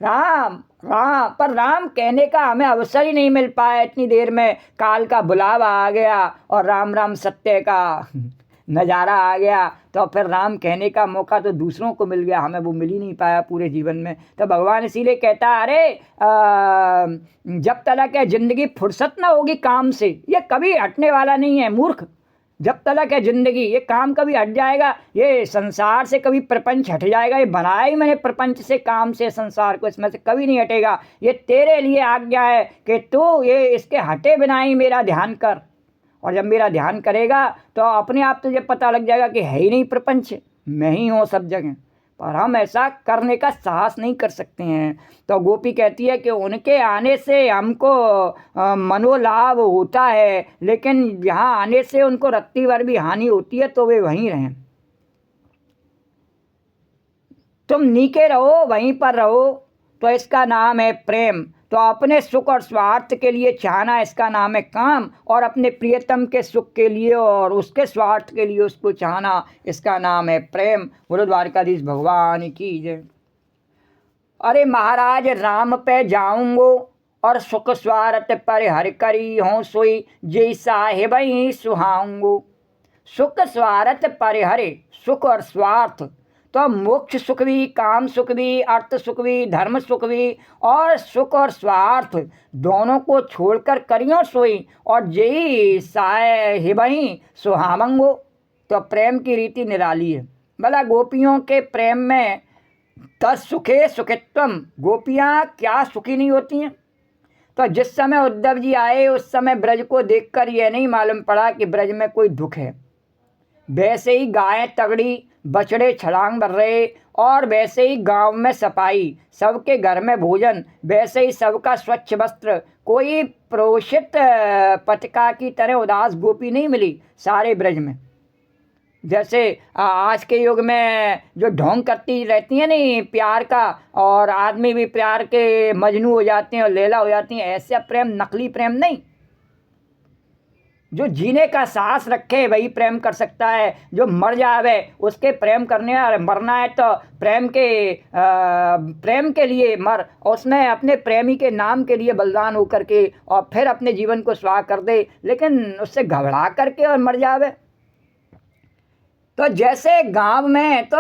राम राम, पर राम कहने का हमें अवसर ही नहीं मिल पाया। इतनी देर में काल का बुलावा आ गया और राम राम सत्य का नज़ारा आ गया, तो फिर राम कहने का मौका तो दूसरों को मिल गया, हमें वो मिल ही नहीं पाया पूरे जीवन में। तो भगवान इसीलिए कहता है, अरे जब तक है जिंदगी फुर्सत ना होगी काम से, ये कभी हटने वाला नहीं है मूर्ख। जब तक है जिंदगी, ये काम कभी हट जाएगा, ये संसार से कभी प्रपंच हट जाएगा। ये बनाया ही मैंने प्रपंच से, काम से, संसार को, इसमें से कभी नहीं हटेगा। ये तेरे लिए आज्ञा है कि तू ये इसके हटे बिना ही मेरा ध्यान कर, और जब मेरा ध्यान करेगा तो अपने आप तुझे पता लग जाएगा कि है ही नहीं प्रपंच, मैं ही हूँ सब जगह। पर हम ऐसा करने का साहस नहीं कर सकते हैं। तो गोपी कहती है कि उनके आने से हमको मनोलाभ होता है, लेकिन यहाँ आने से उनको रत्ती भर भी हानि होती है, तो वे वहीं रहें। तुम नीके रहो, वहीं पर रहो, तो इसका नाम है प्रेम। तो अपने सुख और स्वार्थ के लिए चाहना, इसका नाम है काम, और अपने प्रियतम के सुख के लिए और उसके स्वार्थ के लिए उसको चाहना, इसका नाम है प्रेम। बोलो द्वारकाधीश भगवान की जय। अरे महाराज राम पे जाऊंगो, और सुख स्वार्थ पर हर करी हों सोई, जय साहेब ही सुहाऊंगो। सुख स्वार्थ पर हरे, सुख और स्वार्थ, तो मोक्ष सुख भी, काम सुख भी, अर्थ सुख भी, धर्म सुख भी, और सुख और स्वार्थ दोनों को छोड़कर करियो सोई, और जय साहिबहि सुहावंगो। तो प्रेम की रीति निराली है। भला गोपियों के प्रेम में तत्सुखे सुखित्वम, गोपियाँ क्या सुखी नहीं होती हैं। तो जिस समय उद्धव जी आए उस समय ब्रज को देखकर यह नहीं मालूम पड़ा कि ब्रज में कोई दुख है। वैसे ही गायें तगड़ी, बछड़े छलांग भर रहे, और वैसे ही गांव में सफाई, सबके घर में भोजन, वैसे ही सबका स्वच्छ वस्त्र, कोई प्रोषित पटका की तरह उदास गोपी नहीं मिली सारे ब्रज में। जैसे आज के युग में जो ढोंग करती रहती है नहीं प्यार का, और आदमी भी प्यार के मजनू हो जाते हैं और लैला हो जाती हैं, ऐसा प्रेम नकली प्रेम नहीं। जो जीने का साहस रखे वही प्रेम कर सकता है, जो मर जावे उसके प्रेम करने, और मरना है तो प्रेम के लिए मर, उसमें अपने प्रेमी के नाम के लिए बलिदान होकर के, और फिर अपने जीवन को स्वाह कर दे, लेकिन उससे घबरा करके और मर जावे। तो जैसे गांव में तो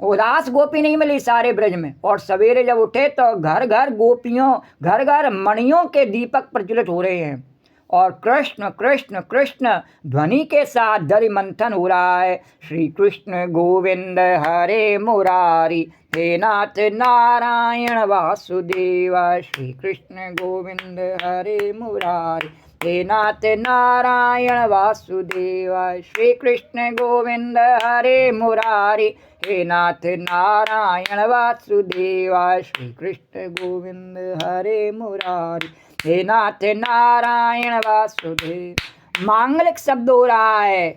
उदास गोपी नहीं मिली सारे ब्रज में, और सवेरे जब उठे तो घर घर गोपियों, घर घर मणियों के दीपक प्रज्वलित हो रहे हैं, और कृष्ण कृष्ण कृष्ण ध्वनि के साथ दरि मंथन हो रहा है। श्री कृष्ण गोविंद हरे मुरारी, हे नाथ नारायण वासुदेवा। श्री कृष्ण गोविंद हरे मुरारी, हे नाथ नारायण वासुदेवा। श्री कृष्ण गोविंद हरे मुरारी, हे नाथ नारायण वासुदेवा, श्री कृष्ण गोविंद हरे मुरारी, हे नाथ नारायण वासुदेव। मांगलिक शब्द हो रहा है।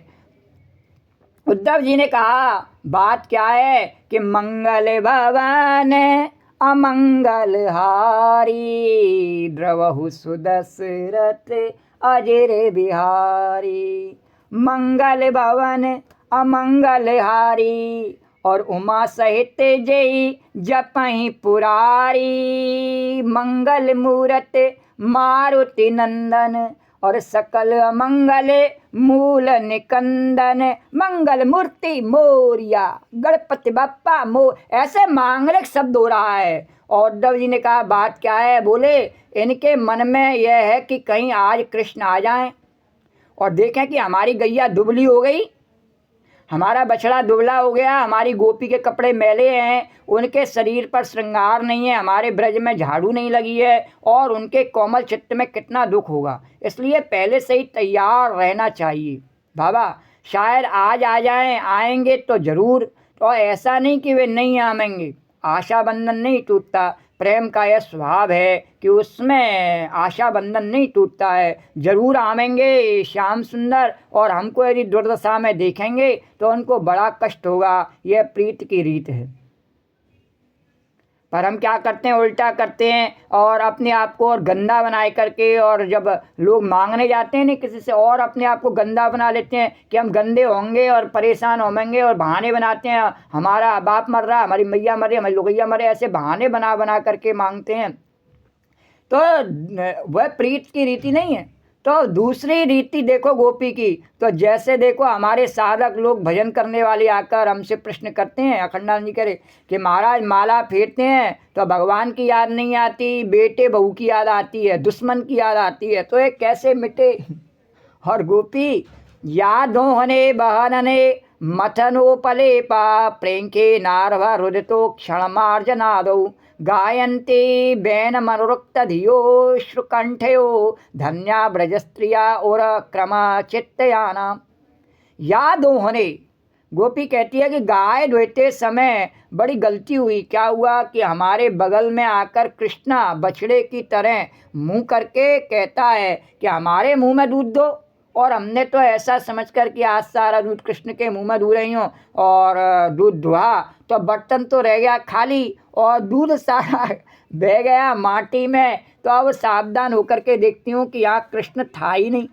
उद्धव जी ने कहा बात क्या है कि मंगल भवन अमंगल हारी, द्रवहु सुदशरथ अजर बिहारी। मंगल भवन अमंगल हारी और उमा सहित जय जपहि पुरारी। मंगल मूरत मारुति नंदन और सकल मंगल मूल निकंदन। मंगल मूर्ति मोरिया, गणपति बप्पा मोर। ऐसे मांगलिक शब्द हो रहा है। और उद्धव जी ने कहा बात क्या है? बोले इनके मन में यह है कि कहीं आज कृष्ण आ जाएं और देखें कि हमारी गैया दुबली हो गई, हमारा बछड़ा दुबला हो गया, हमारी गोपी के कपड़े मैले हैं, उनके शरीर पर श्रृंगार नहीं है, हमारे ब्रज में झाड़ू नहीं लगी है, और उनके कोमल चित्त में कितना दुख होगा। इसलिए पहले से ही तैयार रहना चाहिए। बाबा शायद आज आ जाएं, आएंगे तो ज़रूर, तो ऐसा नहीं कि वे नहीं आएंगे। आशा बंधन नहीं टूटता। प्रेम का यह स्वभाव है कि उसमें आशा बंधन नहीं टूटता है। जरूर आवेंगे श्याम सुंदर, और हमको यदि दुर्दशा में देखेंगे तो उनको बड़ा कष्ट होगा। यह प्रीत की रीत है। पर हम क्या करते हैं, उल्टा करते हैं और अपने आप को और गंदा बनाए करके, और जब लोग मांगने जाते हैं नहीं किसी से, और अपने आप को गंदा बना लेते हैं कि हम गंदे होंगे और परेशान होंगे, और बहाने बनाते हैं हमारा बाप मर रहा, हमारी मैया मरे, हमारी लोगैया मरे, ऐसे बहाने बना बना करके मांगते हैं। तो वह प्रीत की रीति नहीं है। तो दूसरी रीति देखो गोपी की, तो जैसे देखो हमारे साधक लोग भजन करने वाले आकर हमसे प्रश्न करते हैं, अखंडानंद जी करे कि महाराज माला फेरते हैं तो भगवान की याद नहीं आती, बेटे बहू की याद आती है, दुश्मन की याद आती है, तो ये कैसे मिटे? और गोपी यादों हने बहनने मथनोपले पा, प्रेंके नारभ रुदितो क्षण मार्जनादौ, गायन्ति बैन मनोरुक्त धियो श्रुकंठयो, धन्या ब्रजस्त्रिया और क्रम चित्तयाना। यादों हने, गोपी कहती है कि गाय धोते समय बड़ी गलती हुई। क्या हुआ कि हमारे बगल में आकर कृष्णा बछड़े की तरह मुंह करके कहता है कि हमारे मुंह में दूध दो, और हमने तो ऐसा समझकर कि आज सारा दूध कृष्ण के मुंह में दूध रही हूँ, और दूध दुहा तो बर्तन तो रह गया खाली और दूध सारा बह गया माटी में। तो अब सावधान होकर के देखती हूँ कि यहाँ कृष्ण था ही नहीं।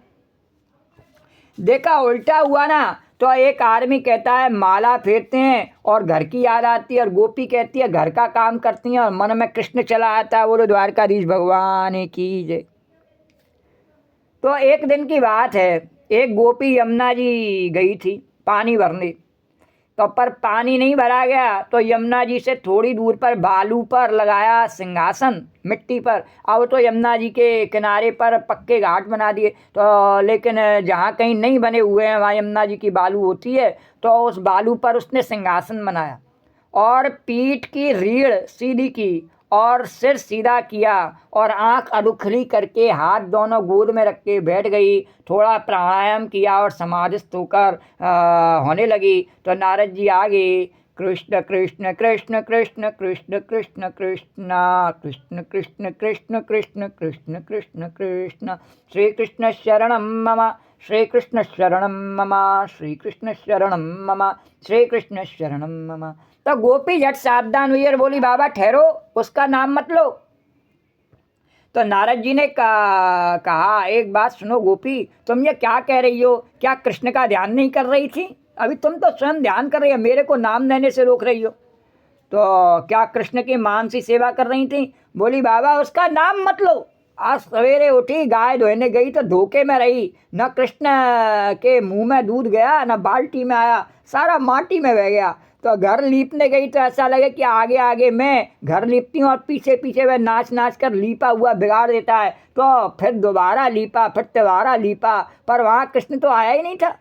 देखा उल्टा हुआ ना। तो एक आदमी कहता है माला फेरते हैं और घर की याद आती है, और गोपी कहती है घर का काम करती हैं और मन में कृष्ण चला आता है। बोलो द्वारकाधीश भगवान की जय। तो एक दिन की बात है, एक गोपी यमुना जी गई थी पानी भरने, तो पर पानी नहीं भरा गया, तो यमुना जी से थोड़ी दूर पर बालू पर लगाया सिंहासन मिट्टी पर। अब तो यमुना जी के किनारे पर पक्के घाट बना दिए, तो लेकिन जहाँ कहीं नहीं बने हुए हैं वहाँ यमुना जी की बालू होती है, तो उस बालू पर उसने सिंहासन बनाया और पीठ की रीढ़ सीधी की और सिर सीधा किया और आंख अधुखली करके हाथ दोनों गोद में रख के बैठ गई। थोड़ा प्राणायाम किया और समाधिस्थ होकर होने लगी। तो नारद जी आ गए। कृष्ण कृष्ण कृष्ण कृष्ण कृष्ण कृष्ण कृष्ण कृष्ण कृष्ण कृष्ण कृष्ण कृष्ण कृष्ण कृष्ण श्री कृष्ण शरणम मम, श्री कृष्ण शरणम मम, श्री कृष्ण शरणम मम, श्री कृष्ण शरणम मम। तो गोपी झट सावधान हुई और बोली बाबा ठहरो, उसका नाम मत लो। तो नारद जी ने कहा एक बात सुनो गोपी, तुम ये क्या कह रही हो? क्या कृष्ण का ध्यान नहीं कर रही थी? अभी तुम तो स्वयं ध्यान कर रही हो, मेरे को नाम लेने से रोक रही हो। तो क्या कृष्ण की मानसी सेवा कर रही थी? बोली बाबा उसका नाम मत लो। आज सवेरे उठी गाय धोने गई तो धोखे में रही, न कृष्ण के मुंह में दूध गया न बाल्टी में आया, सारा माटी में बह गया। तो घर लीपने गई तो ऐसा लगे कि आगे आगे मैं घर लीपती हूँ और पीछे पीछे वह नाच नाच कर लीपा हुआ बिगाड़ देता है। तो फिर दोबारा लीपा, फिर दोबारा लीपा, पर वहाँ कृष्ण तो आया ही नहीं था।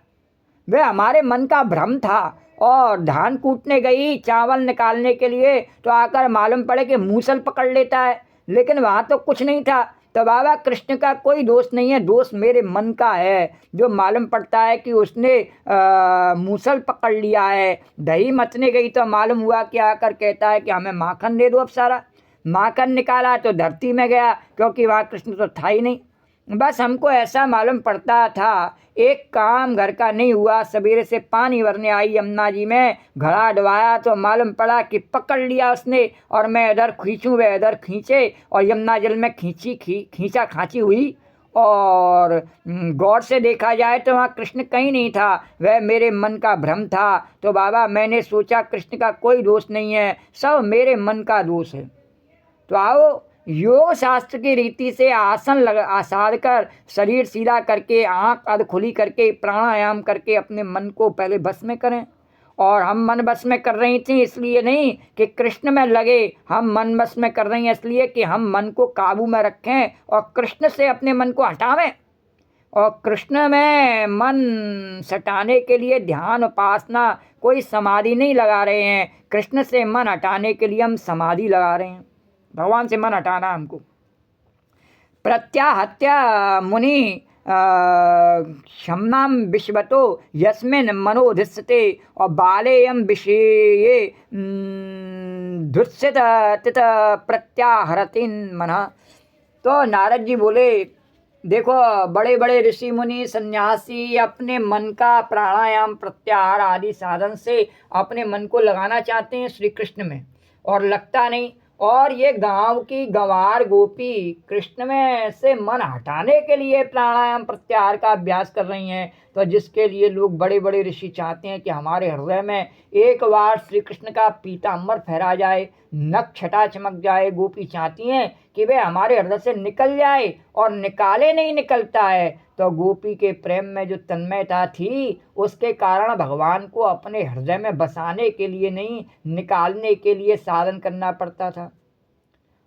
वह हमारे मन का भ्रम था। और धान कूटने गई चावल निकालने के लिए, तो आकर मालूम पड़े कि मूसल पकड़ लेता है, लेकिन वहाँ तो कुछ नहीं था। तो बाबा कृष्ण का कोई दोष नहीं है, दोष मेरे मन का है, जो मालूम पड़ता है कि उसने मूसल पकड़ लिया है। दही मचने गई तो मालूम हुआ कि आकर कहता है कि हमें माखन दे दो। अब सारा माखन निकाला तो धरती में गया, क्योंकि वहाँ कृष्ण तो था ही नहीं। बस हमको ऐसा मालूम पड़ता था, एक काम घर का नहीं हुआ। सवेरे से पानी भरने आई यमुना जी में, घड़ा डुबाया तो मालूम पड़ा कि पकड़ लिया उसने, और मैं इधर खींचूँ वह इधर खींचे, और यमुना जल में खींचा खांची हुई। और गौर से देखा जाए तो वहाँ कृष्ण कहीं नहीं था, वह मेरे मन का भ्रम था। तो बाबा मैंने सोचा कृष्ण का कोई दोष नहीं है, सब मेरे मन का दोष है। तो आओ योग शास्त्र की रीति से आसन आसार कर, शरीर सीधा करके, आंख अध खुली करके, प्राणायाम करके अपने मन को पहले बस में करें। और हम मन बस में कर रही थी इसलिए नहीं कि कृष्ण में लगे, हम मन बस में कर रही हैं इसलिए कि हम मन को काबू में रखें और कृष्ण से अपने मन को हटावें। और कृष्ण में मन सटाने के लिए ध्यान उपासना कोई समाधि नहीं लगा रहे हैं, कृष्ण से मन हटाने के लिए हम समाधि लगा रहे हैं। भगवान से मन हटाना हमको। प्रत्याहत्या मुनि क्षमनाम विश्वतो यस्मिन मनोधिष्ठते, और बालेयम विषये धुत्सित तित प्रत्याहरतिन मन। तो नारद जी बोले, देखो बड़े बड़े ऋषि मुनि सन्यासी अपने मन का प्राणायाम प्रत्याहार आदि साधन से अपने मन को लगाना चाहते हैं श्री कृष्ण में, और लगता नहीं। और ये गांव की गंवार गोपी कृष्ण में से मन हटाने के लिए प्राणायाम प्रत्याहार का अभ्यास कर रही हैं। तो जिसके लिए लोग बड़े बड़े ऋषि चाहते हैं कि हमारे हृदय में एक बार श्री कृष्ण का पीतांबर फहरा जाए, नख छटा चमक जाए। गोपी चाहती हैं कि वे हमारे हृदय से निकल जाए, और निकाले नहीं निकलता है। तो गोपी के प्रेम में जो तन्मयता थी, उसके कारण भगवान को अपने हृदय में बसाने के लिए नहीं, निकालने के लिए साधन करना पड़ता था।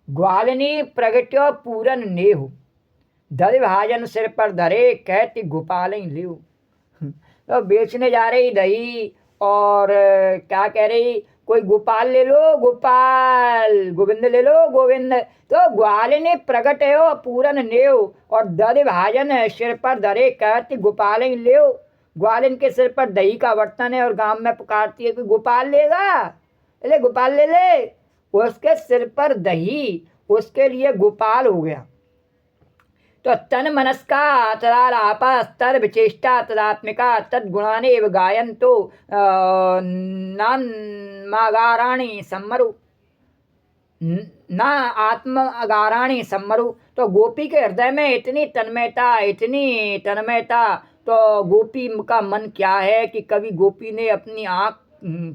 ग्वालिनी प्रगट्यो पूरन नेहु, दधि भाजन सिर पर धरे, कहती गोपाल लेहु। तो बेचने जा रही दही, और क्या कह रही, कोई गोपाल ले लो गोपाल, गोविंद ले लो गोविंद। तो ग्वालिनी प्रगट हो पूरन नेव, और दधि भाजन सिर पर धरे, कहती गोपाल लेओ। ग्वालिन के सिर पर दही का बर्तन है और गांव में पुकारती है कि गोपाल लेगा, ले गोपाल ले ले। उसके सिर पर दही उसके लिए गोपाल हो गया। तो तन मनस्का तदालापा स्तर विचेष्टा तदात्मिका तद्गुणानेव गायन्तो नात्मागाराणि सम्मरु, ना आत्म अगाराणी सम्मरु। तो गोपी के हृदय में इतनी तन्मयता। तो गोपी का मन क्या है कि कभी गोपी ने अपनी आँख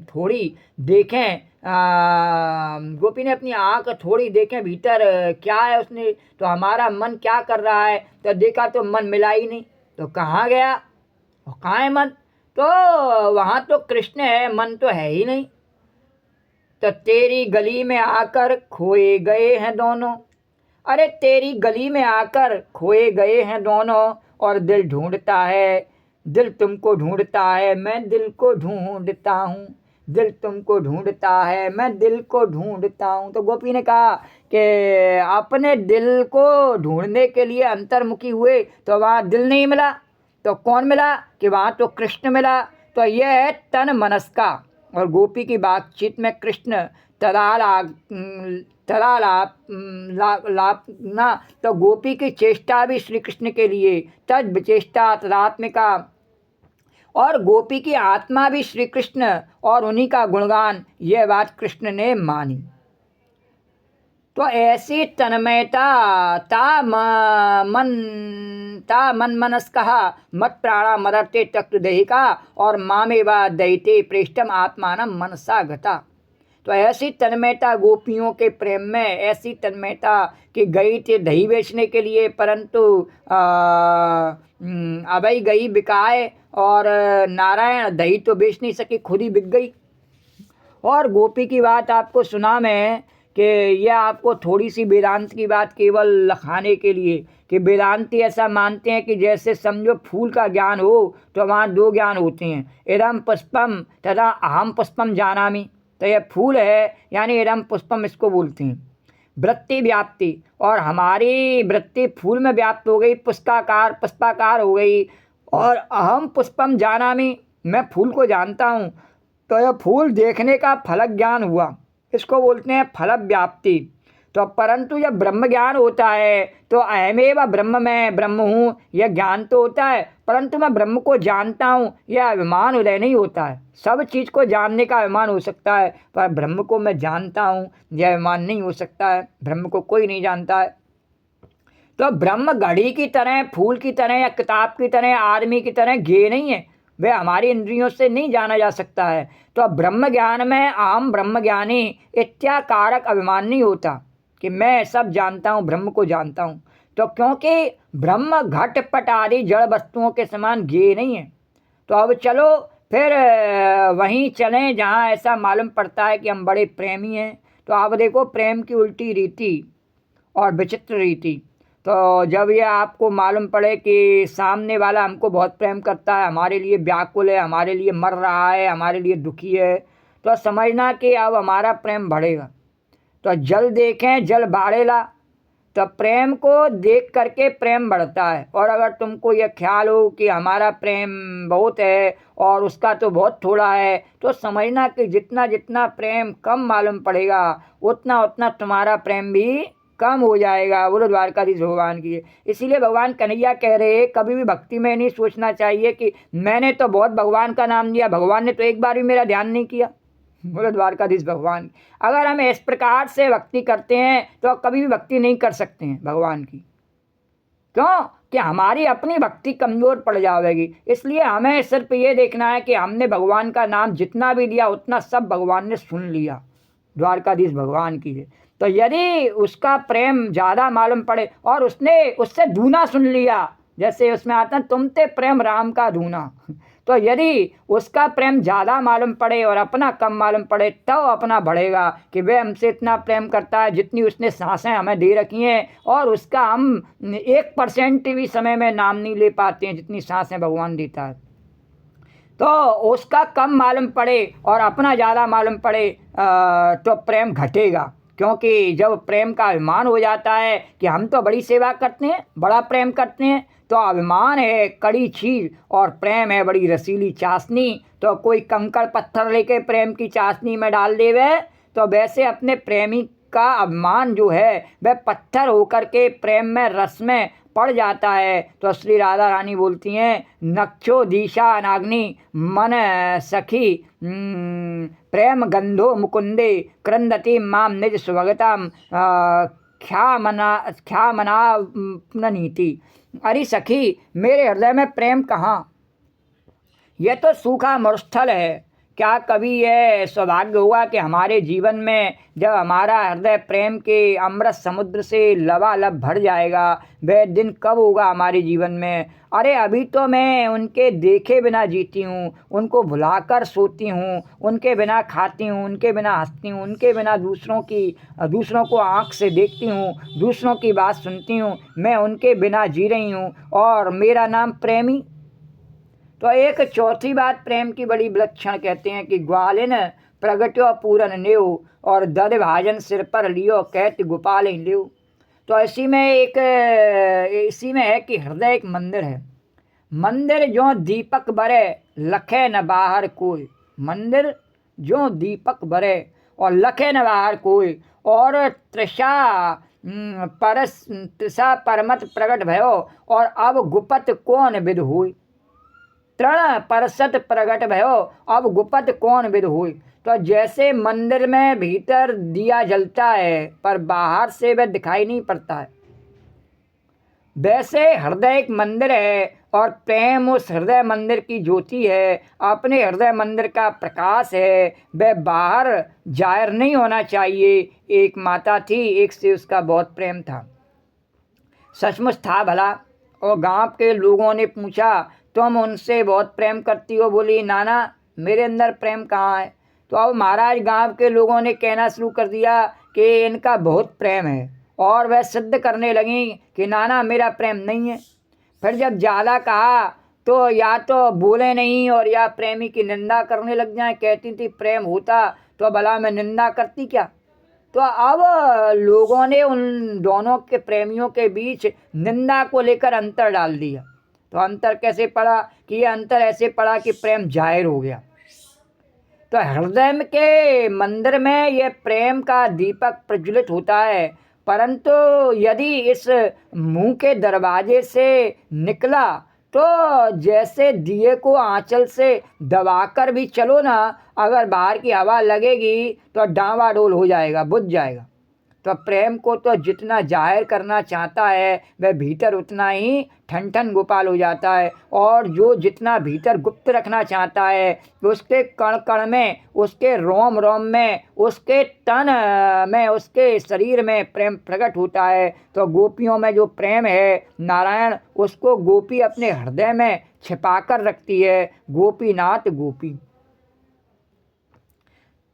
थोड़ी देखें, गोपी ने अपनी आँख थोड़ी देखें भीतर क्या है उसने, तो हमारा मन क्या कर रहा है। तो देखा तो मन मिला ही नहीं, तो कहाँ गया, कहाँ है मन, तो वहाँ तो कृष्ण है, मन तो है ही नहीं। तो तेरी गली में आकर खोए गए हैं दोनों, अरे तेरी गली में आकर खोए गए हैं दोनों, और दिल ढूंढता है, दिल तुमको ढूंढता है, मैं दिल को ढूंढता हूँ, दिल तुमको ढूंढता है, मैं दिल को ढूंढता हूँ। तो गोपी ने कहा कि अपने दिल को ढूंढने के लिए अंतर्मुखी हुए, तो वहाँ दिल नहीं मिला, तो कौन मिला कि वहाँ तो कृष्ण मिला। तो यह है तन मनस्का। और गोपी की बातचीत में कृष्ण तदालापना, तो गोपी की चेष्टा भी श्री कृष्ण के लिए, तद विचेष्टा तदात्मिका, और गोपी की आत्मा भी श्री कृष्ण और उन्हीं का गुणगान, यह बात कृष्ण ने मानी। तो ऐसी तन्मयता ता मन मनस्कः मत प्राणा मदर्ते तक्त दहिका, और मामेवा दयिते प्रेष्टम आत्मानं मनसा गता। तो ऐसी तन्मयता गोपियों के प्रेम में, ऐसी तन्मयता कि गई थी दही बेचने के लिए, परंतु अबई गई बिकाए, और नारायण दही तो बेच नहीं सकी, खुद ही बिक गई। और गोपी की बात आपको सुना मैं कि यह आपको थोड़ी सी वेदांत की बात केवल लखाने के लिए, कि वेदांती ऐसा मानते हैं कि जैसे समझो फूल का ज्ञान हो तो वहाँ दो ज्ञान होते हैं, इदम पुष्पम तथा अहम पुष्पम जानामि। तो यह फूल है, यानी इदम पुष्पम इसको बोलते हैं। वृत्ति व्याप्ति, और हमारी वृत्ति फूल में व्याप्त हो गई, पुष्पाकार हो गई। और अहम पुष्पम जानामि, मैं फूल को जानता हूँ, तो यह फूल देखने का फलक ज्ञान हुआ, इसको बोलते हैं फल व्याप्ति। तो परंतु जब ब्रह्म ज्ञान होता है तो अहमेव ब्रह्म, मैं ब्रह्म हूँ, यह ज्ञान तो होता है, परंतु मैं ब्रह्म को जानता हूँ, यह अभिमान उदय नहीं होता है। सब चीज़ को जानने का अभिमान हो सकता है, पर ब्रह्म को मैं जानता हूँ, यह अभिमान नहीं हो सकता है। ब्रह्म को कोई नहीं जानता है। तो ब्रह्म घड़ी की तरह, फूल की तरह, या किताब की तरह, आदमी की तरह गे नहीं है, वह हमारी इंद्रियों से नहीं जाना जा सकता है। तो ब्रह्म ज्ञान में अहम ब्रह्म ज्ञानी इत्याकारक अभिमान नहीं होता कि मैं सब जानता हूँ, ब्रह्म को जानता हूँ। तो क्योंकि ब्रह्म घट पट आदि जड़ वस्तुओं के समान गे नहीं है। तो अब चलो फिर वहीं चलें जहाँ ऐसा मालूम पड़ता है कि हम बड़े प्रेमी हैं। तो आप देखो, प्रेम की उल्टी रीति और विचित्र रीति। तो जब ये आपको मालूम पड़े कि सामने वाला हमको बहुत प्रेम करता है, हमारे लिए व्याकुल है, हमारे लिए मर रहा है, हमारे लिए दुखी है, तो समझना कि अब हमारा प्रेम बढ़ेगा। तो जल देखें जल बाढ़ेला, तो प्रेम को देख करके प्रेम बढ़ता है। और अगर तुमको यह ख्याल हो कि हमारा प्रेम बहुत है और उसका तो बहुत थोड़ा है, तो समझना कि जितना जितना प्रेम कम मालूम पड़ेगा, उतना उतना तुम्हारा प्रेम भी कम हो जाएगा। बोलो द्वारकाधीश भगवान की। इसीलिए भगवान कन्हैया कह रहे, कभी भी भक्ति में नहीं सोचना चाहिए कि मैंने तो बहुत भगवान का नाम लिया, भगवान ने तो एक बार भी मेरा ध्यान नहीं किया। बोलो द्वारकाधीश भगवान। अगर हम इस प्रकार से भक्ति करते हैं तो कभी भी भक्ति नहीं कर सकते हैं भगवान की। क्यों? कि हमारी अपनी भक्ति कमज़ोर पड़ जाएगी। इसलिए हमें सिर्फ ये देखना है कि हमने भगवान का नाम जितना भी लिया उतना सब भगवान ने सुन लिया। द्वारकाधीश भगवान की है। तो यदि उसका प्रेम ज़्यादा मालूम पड़े और उसने उससे दूना सुन लिया, जैसे उसमें आता है तुम ते प्रेम राम का दूना, तो यदि उसका प्रेम ज़्यादा मालूम पड़े और अपना कम मालूम पड़े, तो अपना बढ़ेगा कि वह हमसे इतना प्रेम करता है जितनी उसने सांसें हमें दे रखी हैं, और उसका हम 1% भी समय में नाम नहीं ले पाते हैं जितनी सांसें भगवान देता है। तो उसका कम मालूम पड़े और अपना ज़्यादा मालूम पड़े तो प्रेम घटेगा। क्योंकि जब प्रेम का अभिमान हो जाता है कि हम तो बड़ी सेवा करते हैं, बड़ा प्रेम करते हैं, तो अभिमान है कड़ी चीज़ और प्रेम है बड़ी रसीली चाशनी। तो कोई कंकड़ पत्थर लेके प्रेम की चाशनी में डाल देवे, तो वैसे अपने प्रेमी का अभिमान जो है वह पत्थर होकर के प्रेम में, रस में पड़ जाता है। तो श्री राधा रानी बोलती हैं, नक्षो दिशा नाग्नि मन सखी प्रेम गंधो मुकुंदे क्रंदती माम निज स्वगताम ख्यामना नीति। अरे सखी, मेरे हृदय में प्रेम कहाँ? यह तो सूखा मरुस्थल है। क्या कभी यह सौभाग्य हुआ कि हमारे जीवन में जब हमारा हृदय प्रेम के अमृत समुद्र से लबालब भर जाएगा, वह दिन कब होगा हमारे जीवन में? अरे अभी तो मैं उनके देखे बिना जीती हूँ, उनको भुलाकर सोती हूँ, उनके बिना खाती हूँ, उनके बिना हंसती हूँ, उनके बिना दूसरों को आँख से देखती हूँ, दूसरों की बात सुनती हूँ। मैं उनके बिना जी रही हूँ और मेरा नाम प्रेमी। तो एक चौथी बात प्रेम की बड़ी विलक्षण कहते हैं कि ग्वालिन प्रगट्यो पूरन नेव और दद भाजन सिर पर लियो कहत गोपाल लियो। तो इसी में है कि हृदय एक मंदिर है। मंदिर जो दीपक बरे लखे न बाहर कोई, मंदिर जो दीपक बरे और लखे न बाहर कोई, और तृषा परमत प्रगट भयो और अब गुपत कौन विद हुई। तृण परसत प्रगट भयो अब गुपत कौन विद हुई। तो जैसे मंदिर में भीतर दिया जलता है पर बाहर से वह दिखाई नहीं पड़ता है, वैसे हृदय एक मंदिर है और प्रेम उस हृदय मंदिर की ज्योति है, अपने हृदय मंदिर का प्रकाश है। वह बाहर जाहिर नहीं होना चाहिए। एक माता थी, एक से उसका बहुत प्रेम था, सचमुच था भला। और गांव के लोगों ने पूछा, तुम उनसे बहुत प्रेम करती हो? बोली, नाना मेरे अंदर प्रेम कहाँ है। तो अब महाराज गांव के लोगों ने कहना शुरू कर दिया कि इनका बहुत प्रेम है, और वह सिद्ध करने लगी कि नाना मेरा प्रेम नहीं है। फिर जब ज़्यादा कहा तो या तो बोले नहीं और या प्रेमी की निंदा करने लग जाए। कहती थी प्रेम होता तो भला मैं निंदा करती क्या? तो अब लोगों ने उन दोनों के प्रेमियों के बीच निंदा को लेकर अंतर डाल दिया। तो अंतर कैसे पड़ा कि ये अंतर ऐसे पड़ा कि प्रेम जाहिर हो गया। तो हृदय के मंदिर में ये प्रेम का दीपक प्रज्वलित होता है, परंतु यदि इस मुंह के दरवाजे से निकला तो जैसे दिए को आंचल से दबाकर भी चलो ना, अगर बाहर की हवा लगेगी तो डांवाडोल हो जाएगा, बुझ जाएगा। तो प्रेम को तो जितना जाहिर करना चाहता है वह भीतर उतना ही ठन ठन गोपाल हो जाता है, और जो जितना भीतर गुप्त रखना चाहता है उसके कण कण में, उसके रोम रोम में, उसके तन में, उसके शरीर में प्रेम प्रकट होता है। तो गोपियों में जो प्रेम है नारायण, उसको गोपी अपने हृदय में छिपा कर रखती है। गोपीनाथ गोपी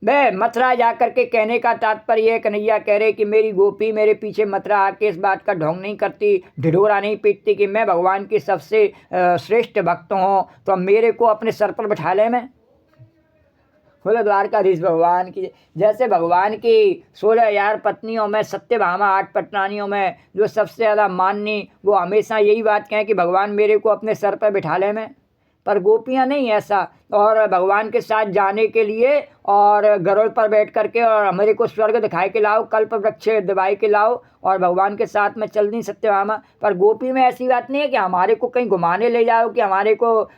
वह मथुरा जाकर के कहने का तात्पर्य है, कन्हैया कह रहे कि मेरी गोपी मेरे पीछे मथुरा आके इस बात का ढोंग नहीं करती, ढिढोरा नहीं पीटती कि मैं भगवान की सबसे श्रेष्ठ भक्त हूँ, तो मेरे को अपने सर पर बैठा ले। मैं बोले द्वारकाधीश भगवान की, जैसे भगवान की 16,000 पत्नियों में सत्यभामा 8 पटरानियों में जो सबसे ज़्यादा माननी, वो हमेशा यही बात कहें कि भगवान मेरे को अपने सर पर बैठा ले। मैं पर गोपियाँ नहीं ऐसा, और भगवान के साथ जाने के लिए और गरुड़ पर बैठ करके और मेरे को स्वर्ग दिखाए के लाओ, कल्प वृक्ष दिवाई के लाओ, और भगवान के साथ में चल दी सत्यभामा। पर गोपी में ऐसी बात नहीं है कि हमारे को कहीं घुमाने ले जाओ, कि हमारे को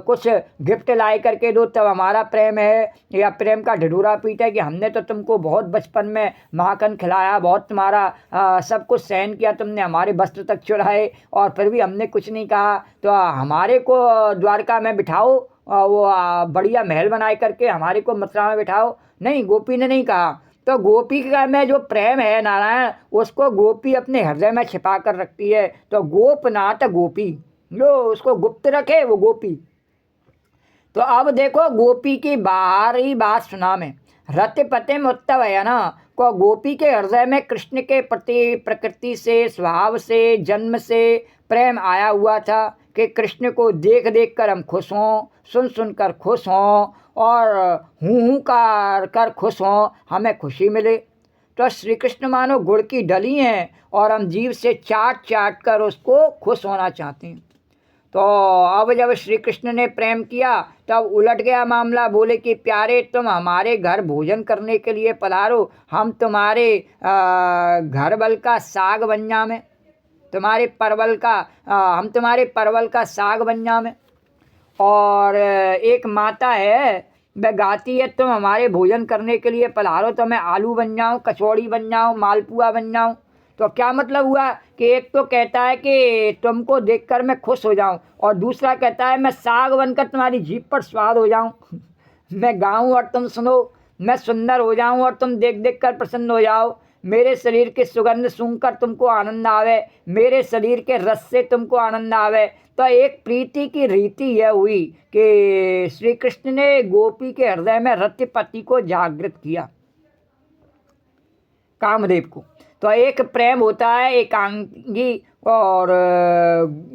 कुछ गिफ्ट ला करके दो तब हमारा प्रेम है, या प्रेम का ढिढोरा पीटा कि हमने तो तुमको बहुत बचपन में माखन खिलाया, बहुत तुम्हारा सब कुछ सहन किया, तुमने हमारे वस्त्र तक चुराए और फिर भी हमने कुछ नहीं कहा, तो हमारे को द्वारका में बिठाओ, वो बढ़िया महल बनाए करके हमारे को मथुरा में बिठाओ। नहीं, गोपी ने नहीं कहा। तो गोपी का में जो प्रेम है नारायण, उसको गोपी अपने हृदय में छिपा कर रखती है। तो गोपनाथ गोपी, जो उसको गुप्त रखे वो गोपी। तो अब देखो गोपी की बाहरी बात सुना में, रति पते में उत्तव है ना, को गोपी के हृदय में कृष्ण के प्रति प्रकृति से, स्वभाव से, जन्म से प्रेम आया हुआ था कि कृष्ण को देख देख कर हम खुश हों, सुन सुन कर खुश हों, और हूँ कर खुश हों, हमें खुशी मिले। तो श्री कृष्ण मानो गुड़ की डली हैं और हम जीव से चाट चाट कर उसको खुश होना चाहते हैं। तो अब जब श्री कृष्ण ने प्रेम किया तब उलट गया मामला। बोले कि प्यारे तुम हमारे घर भोजन करने के लिए पधारो, हम तुम्हारे घर बल का साग बन जामें, तुम्हारे परवल का हम तुम्हारे परवल का साग बन जामें। और एक माता है वह गाती है, तुम हमारे भोजन करने के लिए पधारो तो मैं आलू बन जाऊँ, कचौड़ी बन जाऊँ, मालपुआ बन जाऊँ। तो क्या मतलब हुआ कि एक तो कहता है कि तुमको देखकर मैं खुश हो जाऊं, और दूसरा कहता है मैं साग बनकर तुम्हारी जीभ पर स्वाद हो जाऊं। मैं गाऊं और तुम सुनो, मैं सुंदर हो जाऊं और तुम देख देख कर प्रसन्न हो जाओ, मेरे शरीर की सुगंध सूंघकर तुमको आनंद आवे, मेरे शरीर के रस से तुमको आनंद आवे। तो एक प्रीति की रीति यह हुई कि श्री कृष्ण ने गोपी के हृदय में रतिपति को जागृत किया, कामदेव को। तो एक प्रेम होता है एकांगी, और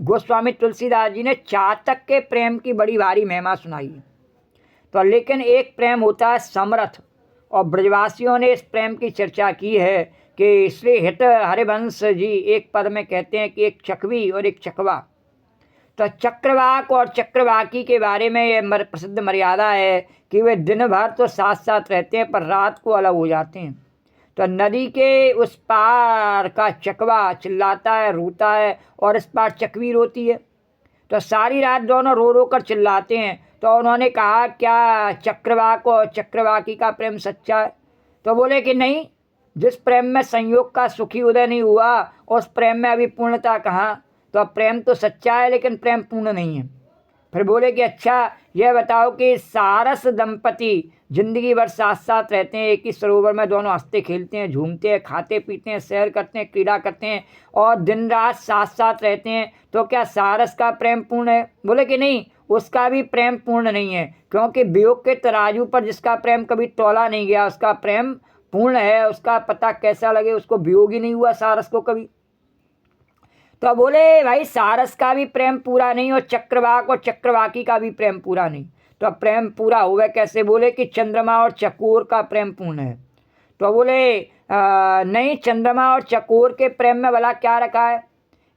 गोस्वामी तुलसीदास जी ने चातक के प्रेम की बड़ी भारी महिमा सुनाई है। तो लेकिन एक प्रेम होता है समरथ, और ब्रजवासियों ने इस प्रेम की चर्चा की है कि श्री हित हरिवंश जी एक पद में कहते हैं कि एक चकवी और एक चकवा। तो चक्रवाक और चक्रवाकी के बारे में ये प्रसिद्ध मर्यादा है कि वे दिन भर तो साथ साथ रहते हैं पर रात को अलग हो जाते हैं। तो नदी के उस पार का चकवा चिल्लाता है, रोता है, और इस पार चकवी रोती है। तो सारी रात दोनों रो रो कर चिल्लाते हैं। तो उन्होंने कहा क्या चक्रवाक और चक्रवाकी का प्रेम सच्चा है? तो बोले कि नहीं, जिस प्रेम में संयोग का सुखी उदय नहीं हुआ उस प्रेम में अभी पूर्णता कहाँ। तो प्रेम तो सच्चा है लेकिन प्रेम पूर्ण नहीं है। फिर बोले कि अच्छा यह बताओ कि सारस दंपति जिंदगी भर साथ साथ रहते हैं, एक ही सरोवर में दोनों हंसते खेलते हैं, झूमते हैं, खाते पीते हैं, सैर करते हैं, क्रीड़ा करते हैं और दिन रात साथ साथ रहते हैं, तो क्या सारस का प्रेम पूर्ण है? बोले कि नहीं, उसका भी प्रेम पूर्ण नहीं है, क्योंकि वियोग के तराजू पर जिसका प्रेम कभी तौला नहीं गया उसका प्रेम पूर्ण है। उसका पता कैसा लगे, उसको वियोग ही नहीं हुआ सारस को कभी। तो बोले भाई सारस का भी प्रेम पूरा नहीं और चक्रवाक और चक्रवाकी का भी प्रेम पूरा नहीं। तो प्रेम पूरा हुआ कैसे? बोले कि चंद्रमा और चकोर का प्रेम पूर्ण है। तो बोले नहीं चंद्रमा और चकोर के प्रेम में भला क्या रखा है।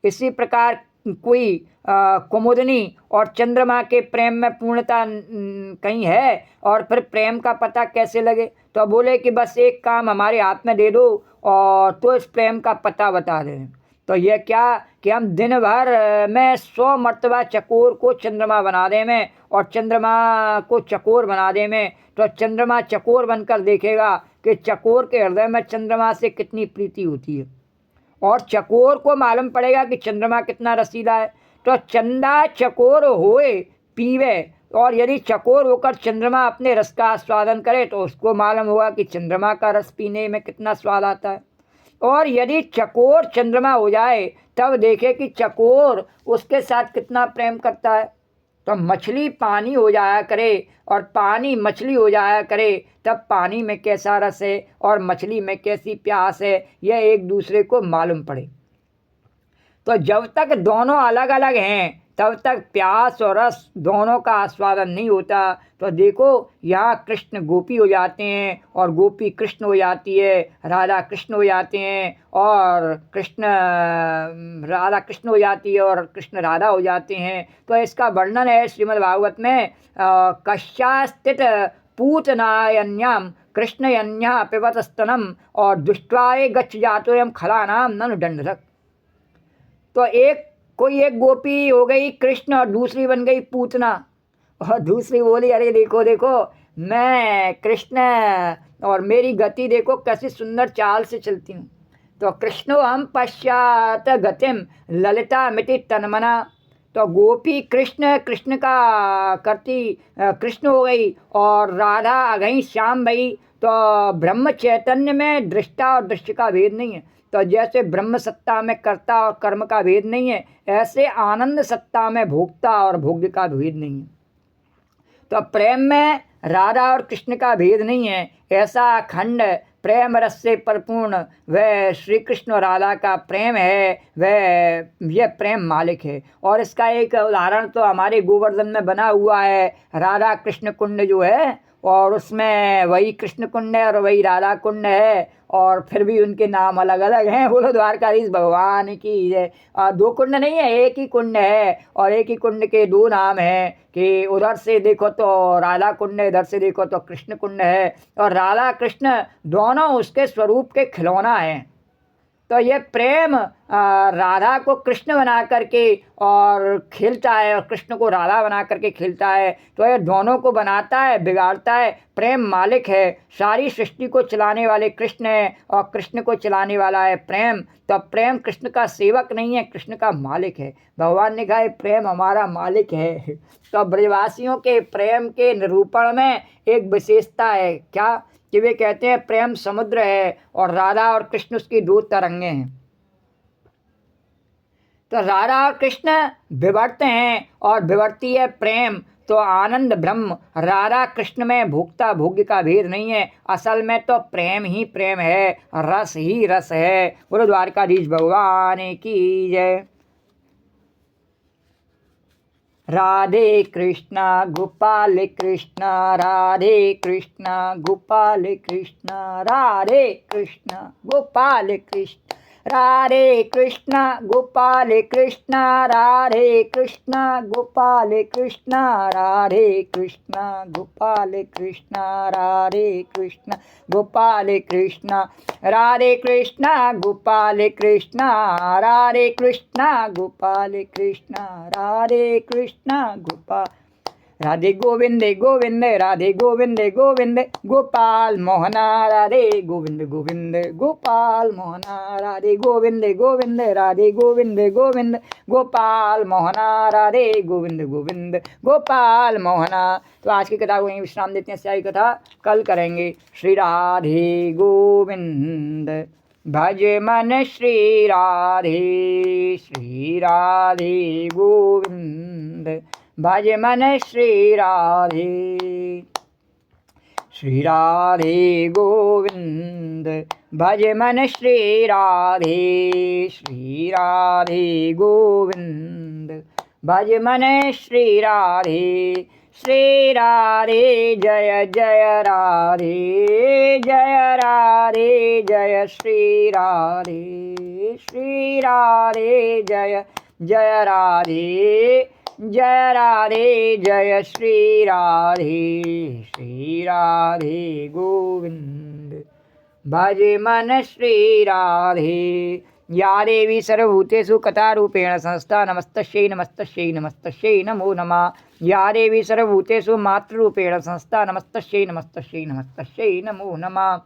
इसी प्रकार कोई कुमुदनी और चंद्रमा के प्रेम में पूर्णता कहीं है, और फिर प्रेम का पता कैसे लगे। तो बोले कि बस एक काम हमारे हाथ में दे दो और तो इस प्रेम का पता बता दें। तो यह क्या कि हम दिन भर में 100 मर्तबा चकोर को चंद्रमा बना दें में और चंद्रमा को चकोर बना दें में, तो चंद्रमा चकोर बनकर देखेगा कि चकोर के हृदय में चंद्रमा से कितनी प्रीति होती है, और चकोर को मालूम पड़ेगा कि चंद्रमा कितना रसीला है। तो चंदा चकोर होए पीवे, और यदि चकोर होकर चंद्रमा अपने रस का आस्वादन करे तो उसको मालूम होगा कि चंद्रमा का रस पीने में कितना स्वाद आता है। और यदि चकोर चंद्रमा हो जाए तब देखे कि चकोर उसके साथ कितना प्रेम करता है। तो मछली पानी हो जाया करे और पानी मछली हो जाया करे, तब पानी में कैसा रस है और मछली में कैसी प्यास है, यह एक दूसरे को मालूम पड़े। तो जब तक दोनों अलग अलग हैं तब तक प्यास और रस दोनों का आस्वादन नहीं होता। तो देखो यहाँ कृष्ण गोपी हो जाते हैं और गोपी कृष्ण हो जाती है, राधा कृष्ण हो जाते हैं और कृष्ण राधा कृष्ण हो जाती है और कृष्ण राधा हो जाते हैं। तो इसका वर्णन है श्रीमद् भागवत में, कश्यास्तित पूतनायन्याम कृष्णयन्या पिबत स्तनम और दुष्ट्वाय गच्छ जातोयम खलानाम ननु दंडधक। तो कोई एक गोपी हो गई कृष्ण और दूसरी बन गई पूतना, और दूसरी बोली अरे देखो देखो मैं कृष्ण और मेरी गति देखो कैसी सुंदर चाल से चलती हूँ। तो कृष्णो हम पश्चात गतिम ललिता मिति तन्मना। तो गोपी कृष्ण कृष्ण का करती कृष्ण हो गई और राधा आ गई श्याम भई। तो ब्रह्म चैतन्य में दृष्टा और दृश्य का भेद नहीं है। तो जैसे ब्रह्म सत्ता में कर्ता और कर्म का भेद नहीं है, ऐसे आनंद सत्ता में भोक्ता और भोग्य का भेद नहीं है। तो प्रेम में राधा और कृष्ण का भेद नहीं है। ऐसा अखंड प्रेम रस से परिपूर्ण वह श्री कृष्ण और राधा का प्रेम है, वह यह प्रेम मालिक है। और इसका एक उदाहरण तो हमारे गोवर्धन में बना हुआ है, राधा कृष्ण कुंड जो है, और उसमें वही कृष्ण कुंड है और वही राधा कुंड है, और फिर भी उनके नाम अलग अलग हैं। बोलो द्वारकाधीश भगवान की जय। दो कुंड नहीं है, एक ही कुंड है, और एक ही कुंड के दो नाम हैं कि उधर से देखो तो राधा कुंड है, इधर से देखो तो कृष्ण कुंड है, और राधा कृष्ण दोनों उसके स्वरूप के खिलौना हैं। तो ये प्रेम राधा को कृष्ण बना करके और खेलता है और कृष्ण को राधा बना करके खेलता है। तो ये दोनों को बनाता है, बिगाड़ता है, प्रेम मालिक है। सारी सृष्टि को चलाने वाले कृष्ण है और कृष्ण को चलाने वाला है प्रेम। तो प्रेम कृष्ण का सेवक नहीं है, कृष्ण का मालिक है। भगवान ने कहा प्रेम हमारा मालिक है। तो ब्रजवासियों के प्रेम के निरूपण में एक विशेषता है क्या कि वे कहते हैं प्रेम समुद्र है और राधा और कृष्ण उसकी दो तरंगे हैं। तो राधा और कृष्ण विवर्त हैं और विवर्ती है प्रेम। तो आनंद ब्रह्म राधा कृष्ण में भोक्ता भोग्य का भेद नहीं है, असल में तो प्रेम ही प्रेम है, रस ही रस है। बोलो द्वारकाधीश भगवान की जय। राधे कृष्णा गोपाल कृष्णा, राधे कृष्णा गोपाल कृष्णा, राधे कृष्णा गोपाल कृष्ण, राधे कृष्णा गोपाल कृष्णा, राधे कृष्णा गोपाल कृष्णा, राधे कृष्णा गोपाल कृष्णा, राधे कृष्णा गोपाल कृष्णा, राधे कृष्णा गोपाल कृष्णा, राधे कृष्णा गोपाल कृष्णा, राधे कृष्णा गोपाल। राधे गोविंद गोविंद राधे गोविंद गोविंद गोपाल मोहना, राधे गोविंद गोविंद गोपाल मोहना, राधे गोविंद गोविंद राधे गोविंद गोविंद गोपाल मोहना, राधे गोविंद गोविंद गोपाल मोहना। तो आज की कथा को यहीं विश्राम देते हैं, सारी कथा कल करेंगे। श्री राधे गोविंद भज मन श्री राधे, श्री राधे गोविंद भज मन श्री राधे, श्री राधे गोविंद भज मन श्री राधे, श्री राधे गोविंद भज मन श्री राधे, श्री राधे जय जय राधे जय राधे जय श्री राधे जय जय राधे जय श्री राधे गोविंद भजे मन श्री राधे। या देवी सर्वभूतेषु कथारूपेण संस्था नमस्तस्यै नमस्तस्यै नमस्तस्यै नमो नमः। या देवी सर्वभूतेषु मातृरूपेण संस्था नमस्तस्यै नमस्तस्यै नमस्तस्यै नमो नमः।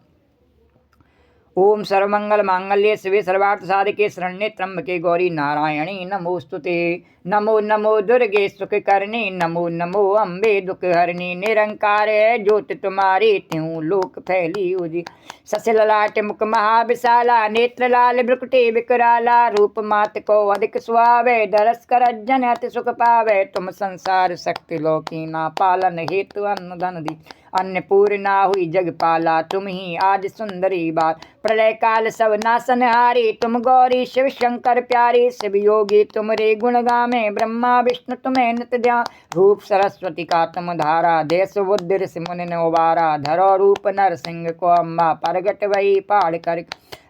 ओम सर्वमंगल मांगल्ये शिवे सर्वार्थ साधके शरण्ये त्र्यंबके गौरी नारायणी नमोस्तुते। नमो नमो दुर्गे सुख करनी नमो नमो अम्बे दुख हरनी। निरंकार है ज्योति तुम्हारी त्यों लोक फैली उजी। सस ललाट मुख महाविशाला नेत्र लाल ब्रुकुटे विकराला। रूप मात को अधिक सुहावे दरस कर जन अति सुख पावे। तुम संसार शक्ति लोकी ना पालन हेतु अन्न धन दी। अन्नपूर्णा हुई जगपाला तुम ही आदि सुंदरी बात। प्रलय काल सब नासनहारी तुम गौरी शिव शंकर प्यारी। शिव योगी तुम रे गुण गामे ब्रह्मा विष्णु तुम्हें नित ध्यान। रूप सरस्वती का तुम धारा देश बुद्धि ऋषि मुनि ने उबारा। धरो रूप नर सिंह को अम्बा प्रगट वही पहाड़ कर।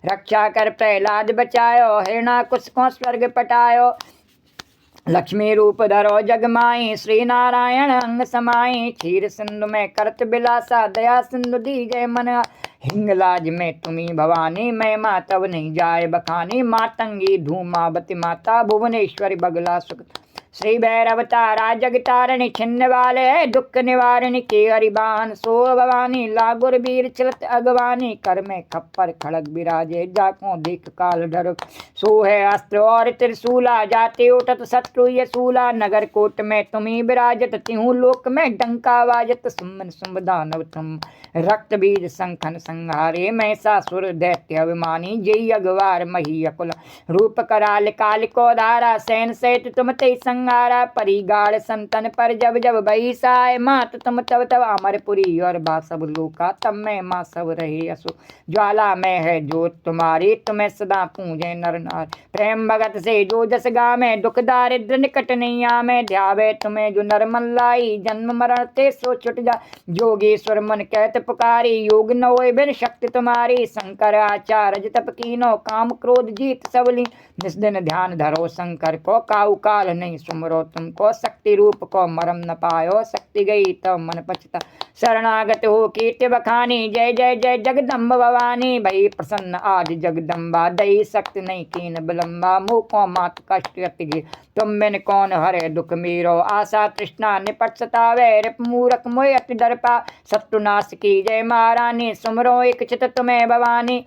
रक्षा कर प्रहलाद बचायो हिरणाकुश को स्वर्ग पटायो। लक्ष्मी रूप धरो जगमाई श्री नारायण अंग समाई। क्षीर सिंधु में करत बिलासा दया सिंधु दी जय मन। हिंगलाज में तुम्ही भवानी मैं माँ तब नहीं जाए बखानी। मातंगी धूमावती माता भुवनेश्वरी बगला सुख। श्री भैरव तारा जगतारणी छिन्न वाले दुख निवारणी के हरिबान। सो भवानी लागुर वीर चलत अगवानी। कर में खप्पर खड़ग विराजे जाको देख काल डर। सो है अस्त्र और त्रिशूला जाते उठत शत्रु ये सूला। नगर कोट में तुम्ही विराजत तिहु लोक में डंका वाजत। सुमन सुम दानव तुम रक्त बीज संखन संहारे। महिषासुर दैत्य अभिमानी जय अगवार मही अकुल। रूप कराल काल को धारा सैन सहित तुम ते संगारा। परिगाड़ संतन पर जब जब बहिसाए मात तुम तब तब अमरपुरी और बा सब लोका। तब में माँ सब रहे असु ज्वाला में है जोत तुम्हारी। तुम्हें सदा पूजे नर नार प्रेम भगत से जो जस गामे। दुख दारिद्र निकट नहीं आमे ध्यावे तुम्हें जो नरमन लाई। जन्म मरण ते सो छुट जा जोगेश्वर मन कहत पुकारी। योग न होए बिन शक्ति तुम्हारी। शंकर आचार तप कीनो काम क्रोध जीत सबली। जिस दिन ध्यान धरो शंकर को काउ काल नहीं सुमरो तुमको। शक्ति रूप को मरम न पायो शक्ति गई तो मन पछता। शरणागत हो कीर्ति बखानी जय जय जय जगदम्ब भवानी। भई प्रसन्न आज जगदम्बा दई शक्ति नहीं कीन विलम्बा। मुँह को मात कष्ट गे तुम बिन कौन हरे दुख मेरो। आशा तृष्णा निपट सतावे रिप मूरख मोय अति दर्पा। शत्रुनाश की जय महारानी सुमरो एक चित तुम्हें भवानी।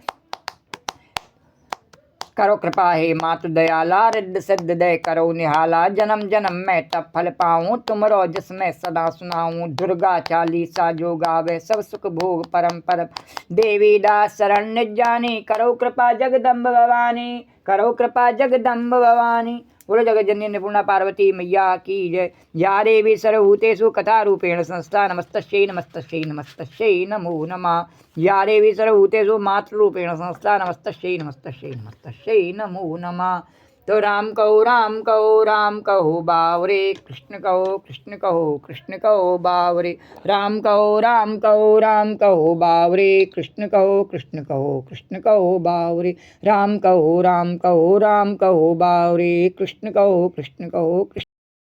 करो कृपा हे मातु दयाला रिद्ध सिद्ध दय करो निहाला। जन्म जन्म मैं तब फल पाऊँ तुमरो जिसमें सदा सुनाऊँ। दुर्गा चालीसा जो गावे सब सुख भोग परम पर। देवी दास शरण निज जानी करो कृपा जगदम्ब भवानी। करो कृपा जगदम्ब भवानी। बोलो जगज्जननी निपुणा पार्वती मैया की जय। या देवी सर्वभूतेषु कथा रूपेण संस्था नमस्तस्यै नमस्तस्यै नमस्तस्यै नमो नमः। या देवी सर्वभूतेषु मातृरूपेण संस्था नमस्तस्यै नमस्तस्यै नमस्तस्यै नमो नमः। तो राम कहो बावरे कृष्ण कहो बावरे। राम कहो बावरे कृष्ण कहो बावरे। राम कहो बावरे कृष्ण कहो